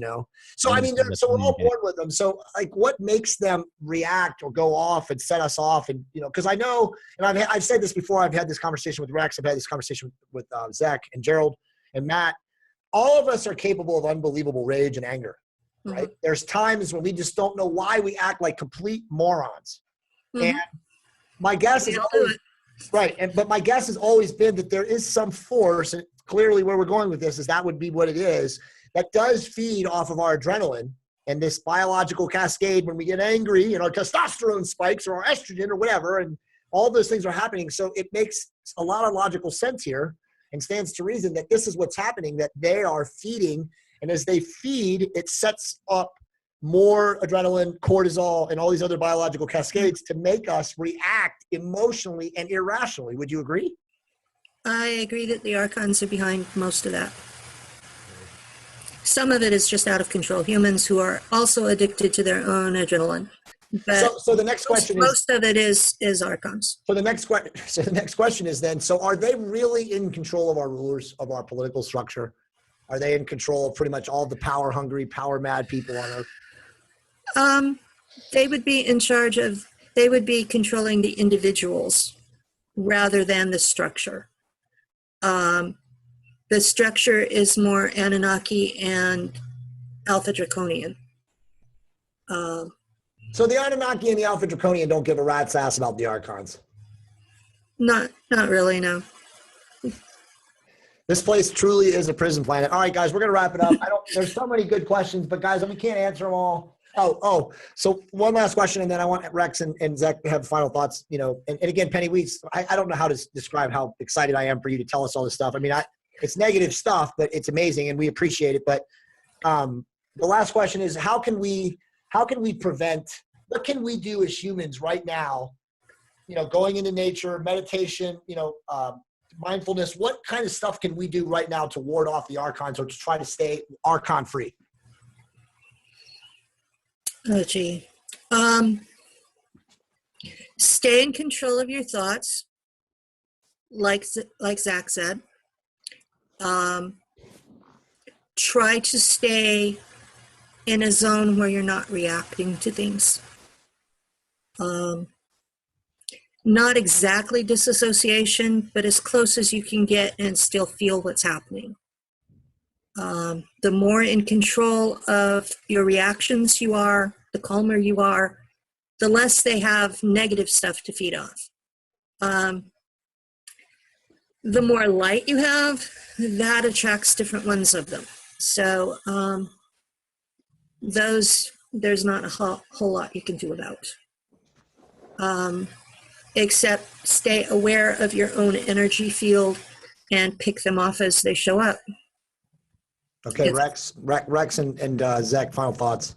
So I mean, so we're all born with them. So like, what makes them react or go off and set us off? And because I know, and I've said this before. I've had this conversation with Rex. I've had this conversation with Zach and Gerald and Matt. All of us are capable of unbelievable rage and anger. Right? Mm-hmm. There's times when we just don't know why we act like complete morons. Mm-hmm. And my guess is always, right. But my guess has always been that there is some force, and clearly where we're going with this is that would be what it is, that does feed off of our adrenaline and this biological cascade when we get angry, our testosterone spikes or our estrogen or whatever, and all those things are happening. So it makes a lot of logical sense here and stands to reason that this is what's happening, that they are feeding. And as they feed, it sets up more adrenaline, cortisol, and all these other biological cascades to make us react emotionally and irrationally. Would you agree? I agree that the archons are behind most of that. Some of it is just out of control. Humans who are also addicted to their own adrenaline. But so the next question is, most of it is archons. So the next question is then, so are they really in control of our rulers, of our political structure? Are they in control of pretty much all the power hungry, power mad people on earth? They would be in charge of, they would be controlling the individuals rather than the structure. The structure is more Anunnaki and Alpha Draconian. So the Anunnaki and the Alpha Draconian don't give a rat's ass about the Archons. Not really, no. This place truly is a prison planet. All right, guys, we're gonna wrap it up. There's so many good questions, but guys, we can't answer them all. So one last question, and then I want Rex and Zach to have final thoughts. And again, Penny, I don't know how to describe how excited I am for you to tell us all this stuff. I mean, it's negative stuff, but it's amazing, and we appreciate it. But the last question is, how can we prevent? What can we do as humans right now? Going into nature, meditation, mindfulness. What kind of stuff can we do right now to ward off the Archons or to try to stay Archon free? Oh, gee. Stay in control of your thoughts, like Zach said. Try to stay in a zone where you're not reacting to things. Not exactly disassociation, but as close as you can get and still feel what's happening. The more in control of your reactions you are, the calmer you are, the less they have negative stuff to feed off. The more light you have, that attracts different ones of them. So there's not a whole lot you can do about. Except stay aware of your own energy field and pick them off as they show up. Okay, Rex and Zach, final thoughts.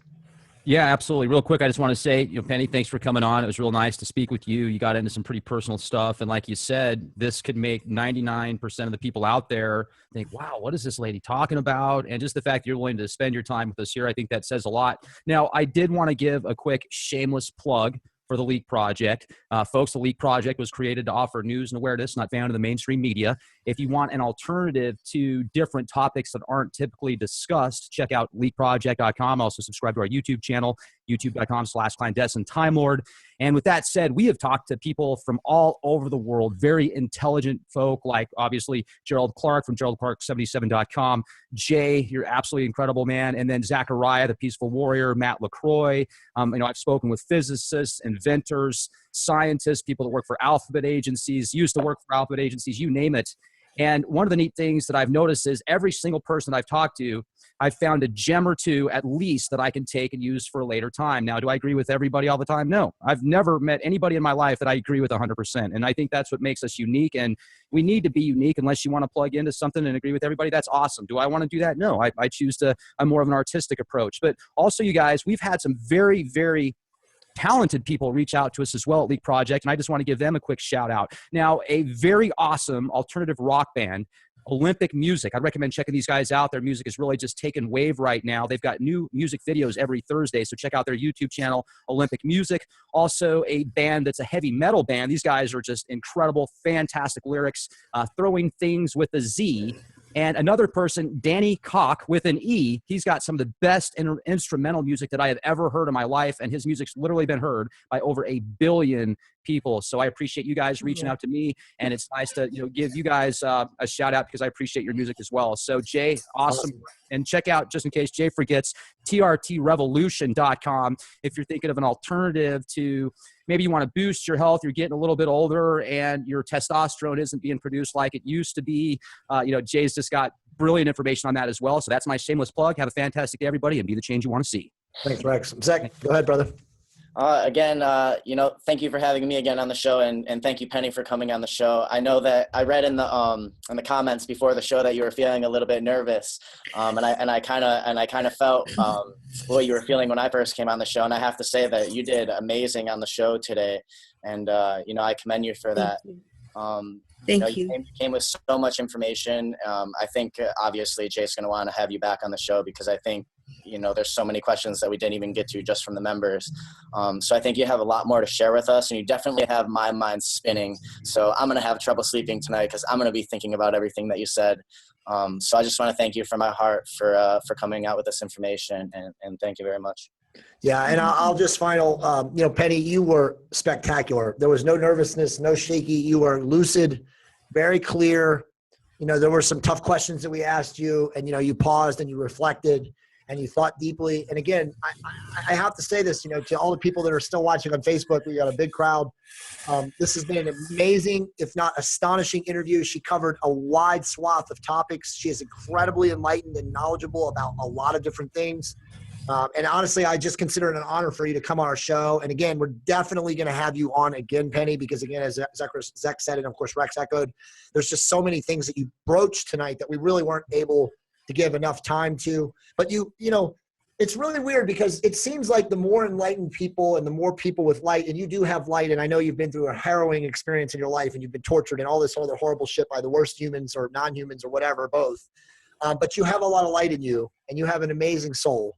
Yeah, absolutely. Real quick, I just want to say, Penny, thanks for coming on. It was real nice to speak with you. You got into some pretty personal stuff. And like you said, this could make 99% of the people out there think, wow, what is this lady talking about? And just the fact that you're willing to spend your time with us here, I think that says a lot. Now, I did want to give a quick shameless plug for the Leak Project. Folks, the Leak Project was created to offer news and awareness not found in the mainstream media. If you want an alternative to different topics that aren't typically discussed, check out leakproject.com. Also subscribe to our YouTube channel, youtube.com/clandestine Time Lord. And with that said, we have talked to people from all over the world, very intelligent folk, like obviously Gerald Clark from GeraldClark77.com. Jay, you're absolutely incredible, man. And then Zachariah, the peaceful warrior, Matt LaCroix. I've spoken with physicists, inventors, scientists, people that work for alphabet agencies, used to work for alphabet agencies, you name it. And one of the neat things that I've noticed is every single person I've talked to, I've found a gem or two at least that I can take and use for a later time. Now, do I agree with everybody all the time? No. I've never met anybody in my life that I agree with 100%. And I think that's what makes us unique. And we need to be unique unless you want to plug into something and agree with everybody. That's awesome. Do I want to do that? No. I choose to, I'm more of an artistic approach. But also, you guys, we've had some very, very talented people reach out to us as well at Leak Project, and I just want to give them a quick shout out. Now, a very awesome alternative rock band, Olympic Music. I'd recommend checking these guys out. Their music is really just taking wave right now. They've got new music videos every Thursday, so check out their YouTube channel, Olympic Music. Also, a band that's a heavy metal band. These guys are just incredible, fantastic lyrics, throwing things with a Z. And another person, Danny Koch with an E, he's got some of the best instrumental music that I have ever heard in my life, and his music's literally been heard by over 1 billion people. So I appreciate you guys reaching out to me, and it's nice to give you guys a shout out because I appreciate your music as well. So Jay, awesome. And check out, just in case Jay forgets, trtrevolution.com if you're thinking of an alternative to maybe you want to boost your health, you're getting a little bit older and your testosterone isn't being produced like it used to be. Jay's just got brilliant information on that as well. So that's my shameless plug. Have a fantastic day, everybody, and be the change you want to see. Thanks, Rex. Zach, go ahead, brother. Again, thank you for having me again on the show, and thank you, Penny, for coming on the show. I know that I read in the comments before the show that you were feeling a little bit nervous, and I kind of felt what you were feeling when I first came on the show, and I have to say that you did amazing on the show today, and I commend you for that. Thank you. You came with so much information. I think obviously Jay's going to want to have you back on the show because I think there's so many questions that we didn't even get to just from the members. So I think you have a lot more to share with us, and you definitely have my mind spinning. So I'm going to have trouble sleeping tonight because I'm going to be thinking about everything that you said. So I just want to thank you from my heart for coming out with this information, and thank you very much. Yeah, and I'll just Penny, you were spectacular. There was no nervousness, no shaky. You were lucid, very clear. There were some tough questions that we asked you, and you paused and you reflected and you thought deeply. And again, I have to say this, to all the people that are still watching on Facebook, we got a big crowd. This has been an amazing, if not astonishing interview. She covered a wide swath of topics. She is incredibly enlightened and knowledgeable about a lot of different things. And honestly, I just consider it an honor for you to come on our show. And again, we're definitely going to have you on again, Penny, because again, as Zach said, and of course Rex echoed, there's just so many things that you broached tonight that we really weren't able to give enough time to. But it's really weird because it seems like the more enlightened people and the more people with light, and you do have light, and I know you've been through a harrowing experience in your life and you've been tortured and all this other horrible shit by the worst humans or non-humans or whatever, both. But you have a lot of light in you and you have an amazing soul.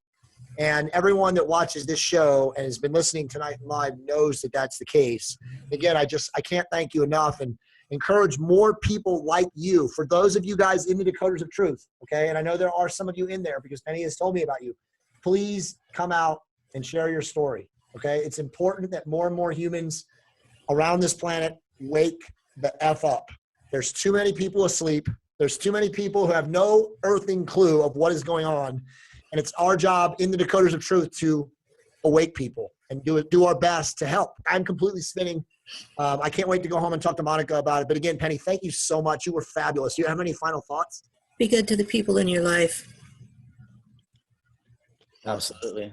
And everyone that watches this show and has been listening tonight live knows that that's the case. Again, I can't thank you enough and encourage more people like you. For those of you guys in the Decoders of Truth, okay, and I know there are some of you in there because Penny has told me about you, please come out and share your story, okay? It's important that more and more humans around this planet wake the F up. There's too many people asleep. There's too many people who have no earthing clue of what is going on. And it's our job in the Decoders of Truth to awake people and do our best to help. I'm completely spinning. I can't wait to go home and talk to Monica about it. But again, Penny, thank you so much. You were fabulous. Do you have any final thoughts? Be good to the people in your life. Absolutely.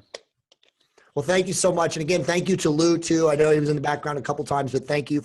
Well, thank you so much. And again, thank you to Lou too. I know he was in the background a couple times, but thank you.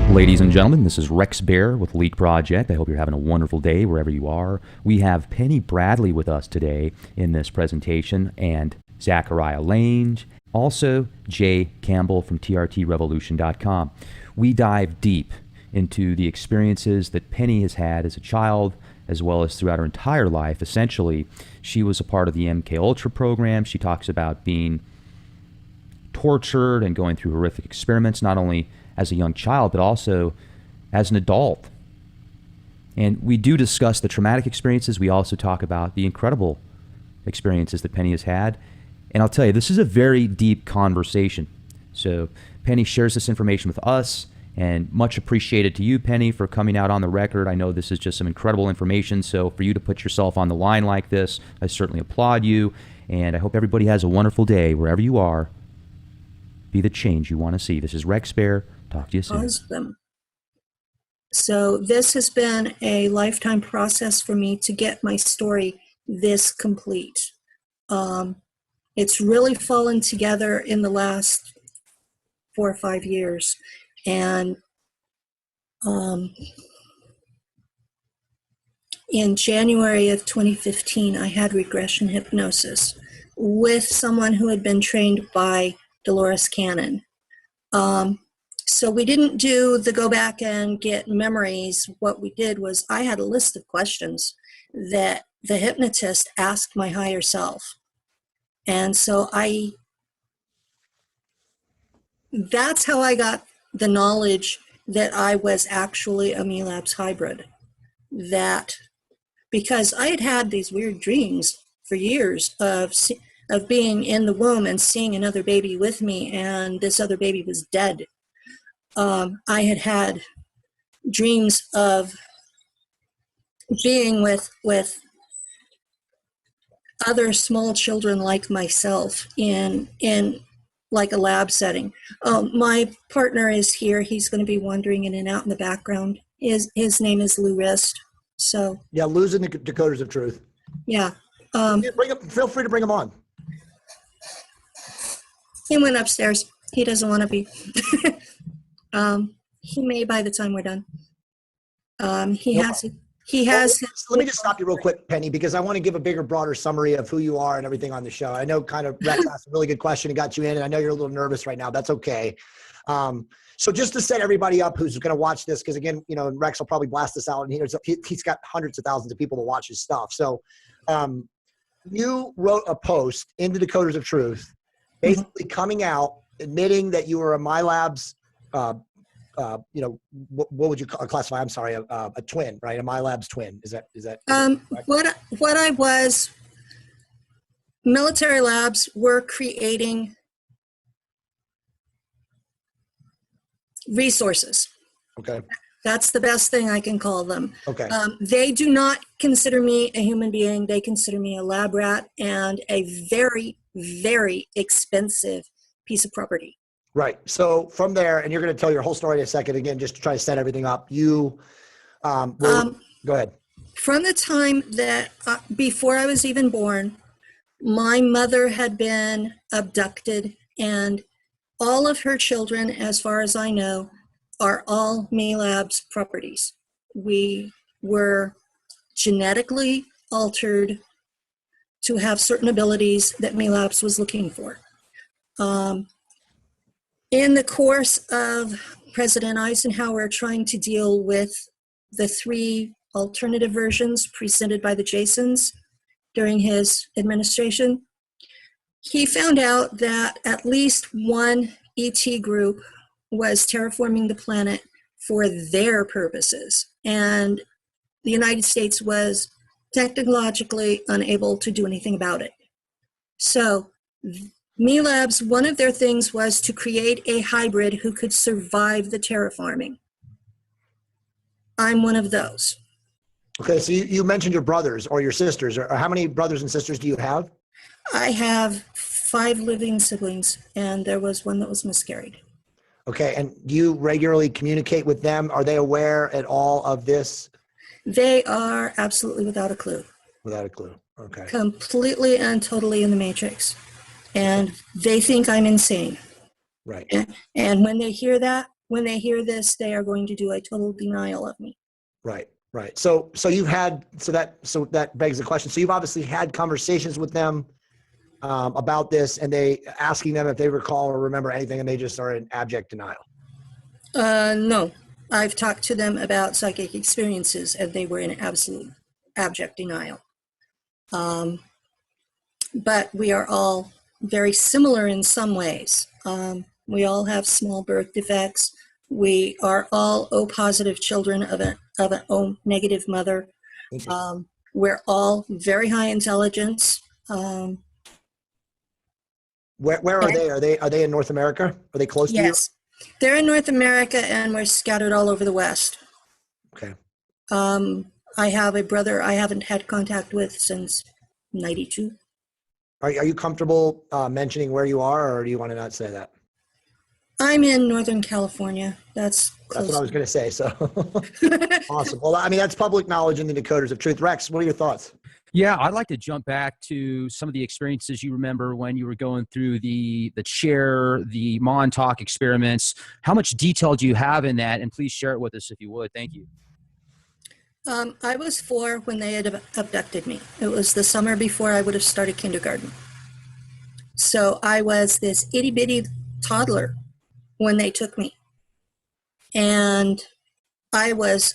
Ladies and gentlemen, this is Rex Bear with Leak Project. I hope you're having a wonderful day wherever you are. We have Penny Bradley with us today in this presentation, and Zachariah Lange, also Jay Campbell from trtrevolution.com. We dive deep into the experiences that Penny has had as a child, as well as throughout her entire life. Essentially, she was a part of the MK Ultra program. She talks about being tortured and going through horrific experiments, not only as a young child, but also as an adult. And we do discuss the traumatic experiences. We also talk about the incredible experiences that Penny has had. And I'll tell you, this is a very deep conversation. So Penny shares this information with us, and much appreciated to you, Penny, for coming out on the record. I know this is just some incredible information. So for you to put yourself on the line like this, I certainly applaud you. And I hope everybody has a wonderful day wherever you are. Be the change you want to see. This is Rex Bear. Talk to you soon. Awesome. So this has been a lifetime process for me to get my story this complete. It's really fallen together in the last 4 or 5 years. And in January of 2015, I had regression hypnosis with someone who had been trained by Dolores Cannon. So we didn't do the go back and get memories. What we did was I had a list of questions that the hypnotist asked my higher self. And so that's how I got the knowledge that I was actually a MELABS hybrid. That because I had had these weird dreams for years of being in the womb and seeing another baby with me, and this other baby was dead. I had had dreams of being with other small children like myself in like a lab setting. My partner is here. He's going to be wandering in and out in the background. His name is Lou Rist. So Yeah, losing the Decoders of Truth. yeah. Feel free to bring him on. He went upstairs. He doesn't want to be. He may by the time we're done. He has. Let me just stop you real quick, Penny, because I want to give a bigger, broader summary of who you are and everything on the show. I know kind of Rex asked a really good question and got you in, and I know you're a little nervous right now. That's okay. So just to set everybody up who's going to watch this, because again, Rex will probably blast this out, and he's got hundreds of thousands of people to watch his stuff. So you wrote a post in the Decoders of Truth, basically coming out, admitting that you were a MyLabs, what would you classify? I'm sorry, a twin, right? A MyLabs twin. Is that what I was? Military labs were creating resources. Okay. That's the best thing I can call them. Okay. They do not consider me a human being. They consider me a lab rat and a very, very expensive piece of property. Right. So from there, and you're going to tell your whole story in a second, again, just to try to set everything up. You, go ahead. From the time that before I was even born, my mother had been abducted, and all of her children, as far as I know, are all MELABS properties. We were genetically altered to have certain abilities that MELABS was looking for. In the course of President Eisenhower trying to deal with the three alternative versions presented by the Jasons during his administration, he found out that at least one ET group was terraforming the planet for their purposes, and the United States was technologically unable to do anything about it. So MELABS, one of their things was to create a hybrid who could survive the terraforming. I'm one of those. Okay, so you mentioned your brothers or your sisters. Or how many brothers and sisters do you have? I have 5 living siblings, and there was one that was miscarried. Okay, and do you regularly communicate with them? Are they aware at all of this? They are absolutely without a clue. Without a clue. Okay. Completely and totally in the matrix. And they think I'm insane. Right. And when they hear that, when they hear this, they are going to do a total denial of me. Right. Right. So that begs the question. So you've obviously had conversations with them about this, and they asking them if they recall or remember anything, and they just are in abject denial. No, I've talked to them about psychic experiences, and they were in absolute abject denial. But we are all very similar in some ways. We all have small birth defects. We are all O-positive children of an O-negative mother. We're all very high intelligence. Where are they? Are they in North America? Are they close to you? Yes, they're in North America, and we're scattered all over the West. Okay. I have a brother I haven't had contact with since '92. Are you comfortable mentioning where you are, or do you want to not say that? I'm in Northern California. That's close. That's what I was going to say. So awesome. Well, I mean, that's public knowledge in the Decoders of Truth. Rex, what are your thoughts? Yeah, I'd like to jump back to some of the experiences you remember when you were going through the chair, the Montauk experiments. How much detail do you have in that? And please share it with us if you would. Thank you. I was 4 when they had abducted me. It was the summer before I would have started kindergarten. So I was this itty bitty toddler when they took me. And I was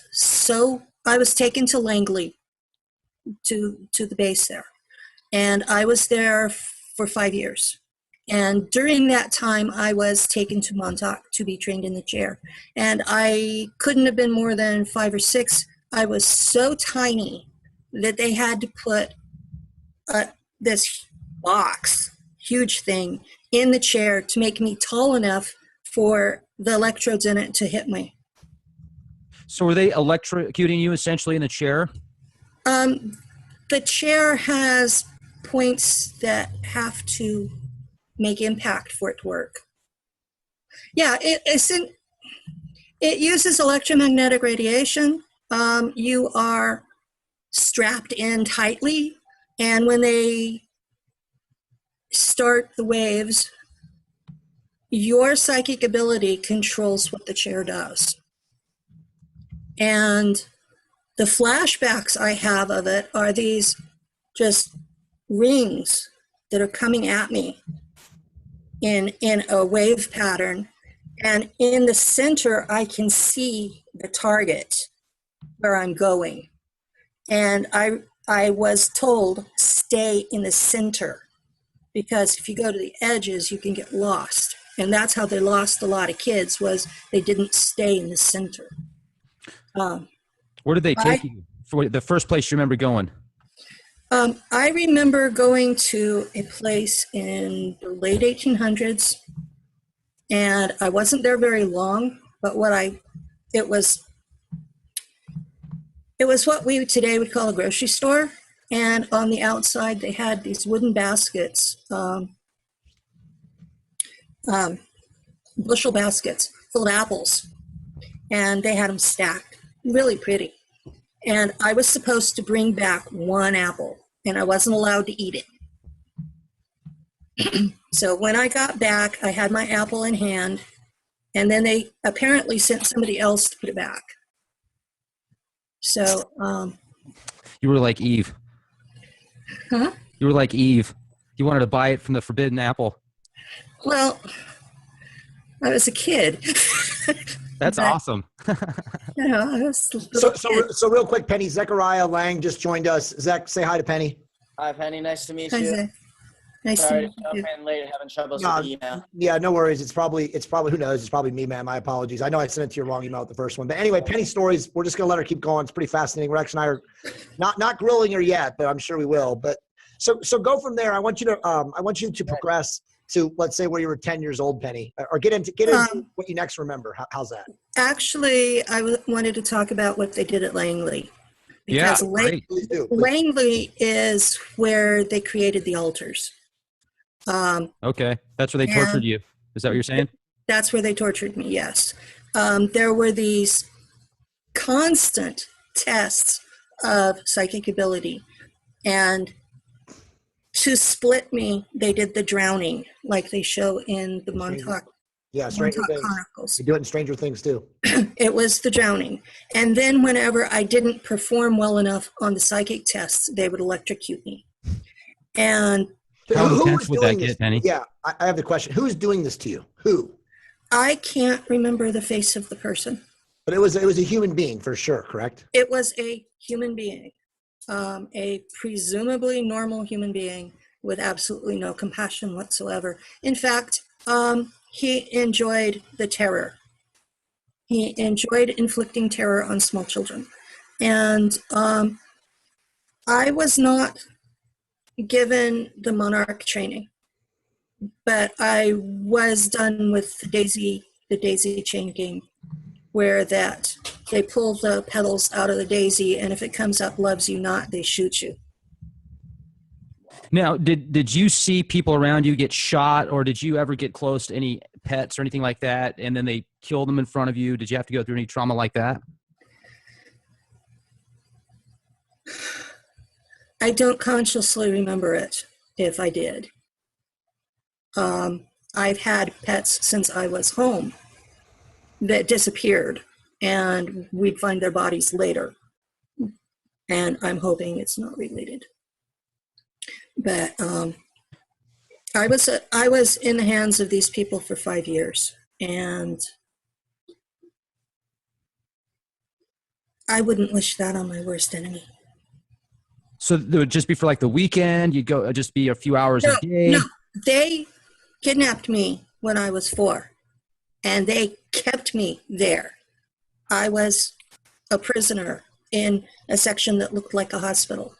taken to Langley, to the base there. And I was there for 5 years. And during that time, I was taken to Montauk to be trained in the chair. And I couldn't have been more than 5 or 6. I was so tiny that they had to put this box, huge thing, in the chair to make me tall enough for the electrodes in it to hit me. So were they electrocuting you essentially in the chair? The chair has points that have to make impact for it to work. Yeah, it uses electromagnetic radiation. You are strapped in tightly, and when they start the waves, your psychic ability controls what the chair does. And the flashbacks I have of it are these just rings that are coming at me in a wave pattern. And in the center, I can see the target where I'm going. And I was told, stay in the center, because if you go to the edges, you can get lost. And that's how they lost a lot of kids, was they didn't stay in the center. Where did they take you? For the first place you remember going? I remember going to a place in the late 1800s, and I wasn't there very long, but it was what we today would call a grocery store. And on the outside, they had these wooden baskets, bushel baskets full of apples, and they had them stacked, really pretty. And I was supposed to bring back one apple, and I wasn't allowed to eat it. So when I got back, I had my apple in hand, and then they apparently sent somebody else to put it back. So You were like Eve. Huh? You were like Eve. You wanted to buy it from the forbidden apple. Well, I was a kid. That's awesome. You know, I was a little kid. So real quick, Penny, Zechariah Lang just joined us. Zach, say hi to Penny. Hi, Penny. Nice to meet Hi, you. Zach. Nice Sorry to to meet jump you. in late, having troubles No, with the email. Yeah, no worries. It's probably who knows? It's probably me, man. My apologies. I know I sent it to your wrong email with the first one. But anyway, Penny's stories, we're just gonna let her keep going. It's pretty fascinating. Rex and I are not grilling her yet, but I'm sure we will. But so go from there. I want you to progress to, let's say, where you were 10 years old, Penny, or get into what you next remember. How's that? Actually, I wanted to talk about what they did at Langley. Yeah, Because great. Please do. Langley is where they created the altars. Okay. That's where they tortured you. Is that what you're saying? That's where they tortured me, yes. There were these constant tests of psychic ability. And to split me, they did the drowning, like they show in the Montauk Yeah, Stranger Things. Chronicles. You do it in Stranger Things too. It was the drowning. And then whenever I didn't perform well enough on the psychic tests, they would electrocute me. And How Who intense was would that doing get, this? Penny? Yeah, I have the question. Who's doing this to you? Who? I can't remember the face of the person. But it was a human being for sure, correct? It was a human being, a presumably normal human being with absolutely no compassion whatsoever. In fact, he enjoyed the terror. He enjoyed inflicting terror on small children. And I was not given the monarch training, but I was done with the daisy chain game, where that they pull the petals out of the daisy, and if it comes up loves you not, they shoot you. Now, did you see people around you get shot, or did you ever get close to any pets or anything like that, and then they killed them in front of you? Did you have to go through any trauma like that? I don't consciously remember it, if I did. I've had pets since I was home that disappeared, and we'd find their bodies later. And I'm hoping it's not related. But I was in the hands of these people for 5 years, and I wouldn't wish that on my worst enemy. So it would just be for like the weekend. You'd go just be a few hours No, a day. no, they kidnapped me when I was 4, and they kept me there. I was a prisoner in a section that looked like a hospital,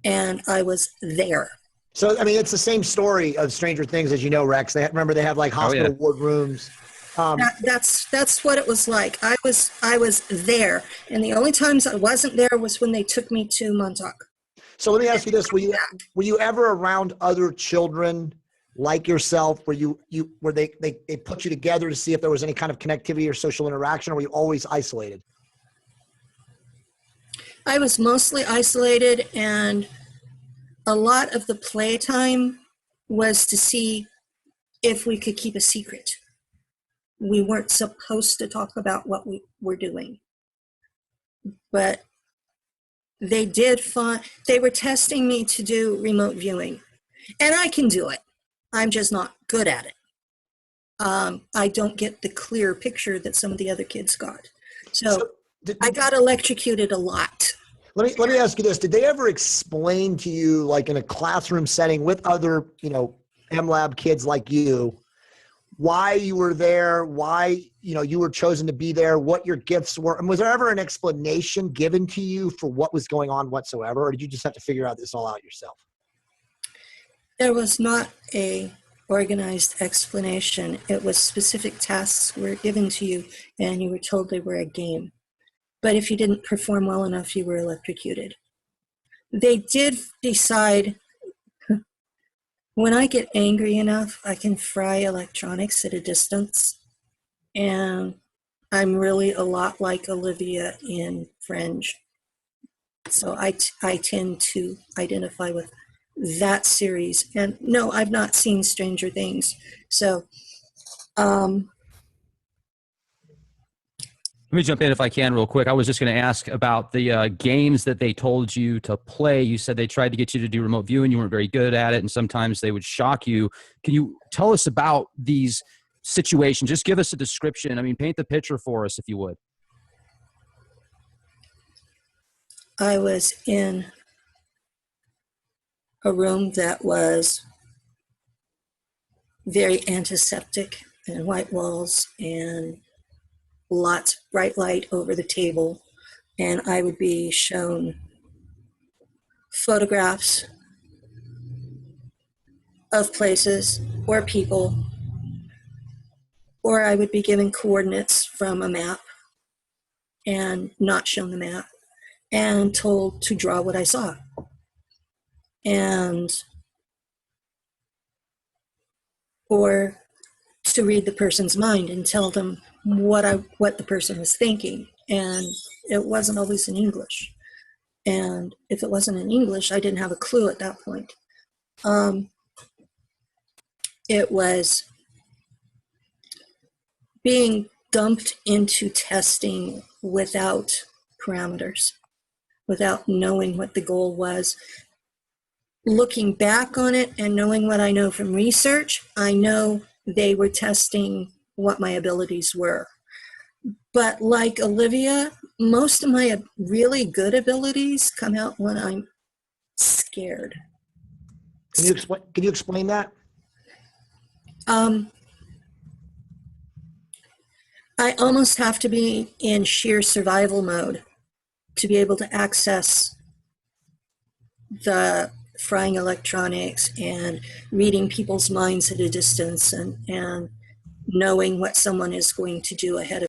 and I was there. So, I mean, it's the same story of Stranger Things, as you know, Rex. Remember they have like hospital ward rooms. That's what it was like. I was there, and the only times I wasn't there was when they took me to Montauk. So let me ask you this: were you ever around other children like yourself? Where they put you together to see if there was any kind of connectivity or social interaction, or were you always isolated? I was mostly isolated, and a lot of the playtime was to see if we could keep a secret. We weren't supposed to talk about what we were doing, but they were testing me to do remote viewing, and I can do it. I'm just not good at it. I don't get the clear picture that some of the other kids got. So I got electrocuted a lot. Let me ask you this: did they ever explain to you, like in a classroom setting with other, MLab kids like you, why you were there, why you were chosen to be there, what your gifts were, and was there ever an explanation given to you for what was going on whatsoever, or did you just have to figure out this all out yourself? There was not a organized explanation. It was specific tasks were given to you, and you were told they were a game. But if you didn't perform well enough, you were electrocuted. They did decide, when I get angry enough, I can fry electronics at a distance. And I'm really a lot like Olivia in Fringe. So I tend to identify with that series. And no, I've not seen Stranger Things. So, Let me jump in if I can real quick. I was just going to ask about the games that they told you to play. You said they tried to get you to do remote viewing. You weren't very good at it, and sometimes they would shock you. Can you tell us about these situations? Just give us a description. I mean, paint the picture for us, if you would. I was in a room that was very antiseptic and white walls and lots of bright light over the table, and I would be shown photographs of places or people, or I would be given coordinates from a map and not shown the map and told to draw what I saw. Or to read the person's mind and tell them what the person was thinking. And it wasn't always in English. And if it wasn't in English, I didn't have a clue at that point. It was being dumped into testing without parameters, without knowing what the goal was. Looking back on it and knowing what I know from research, I know they were testing what my abilities were. But like Olivia, most of my really good abilities come out when I'm scared. Can you explain that? I almost have to be in sheer survival mode to be able to access the frying electronics and reading people's minds at a distance and knowing what someone is going to do ahead of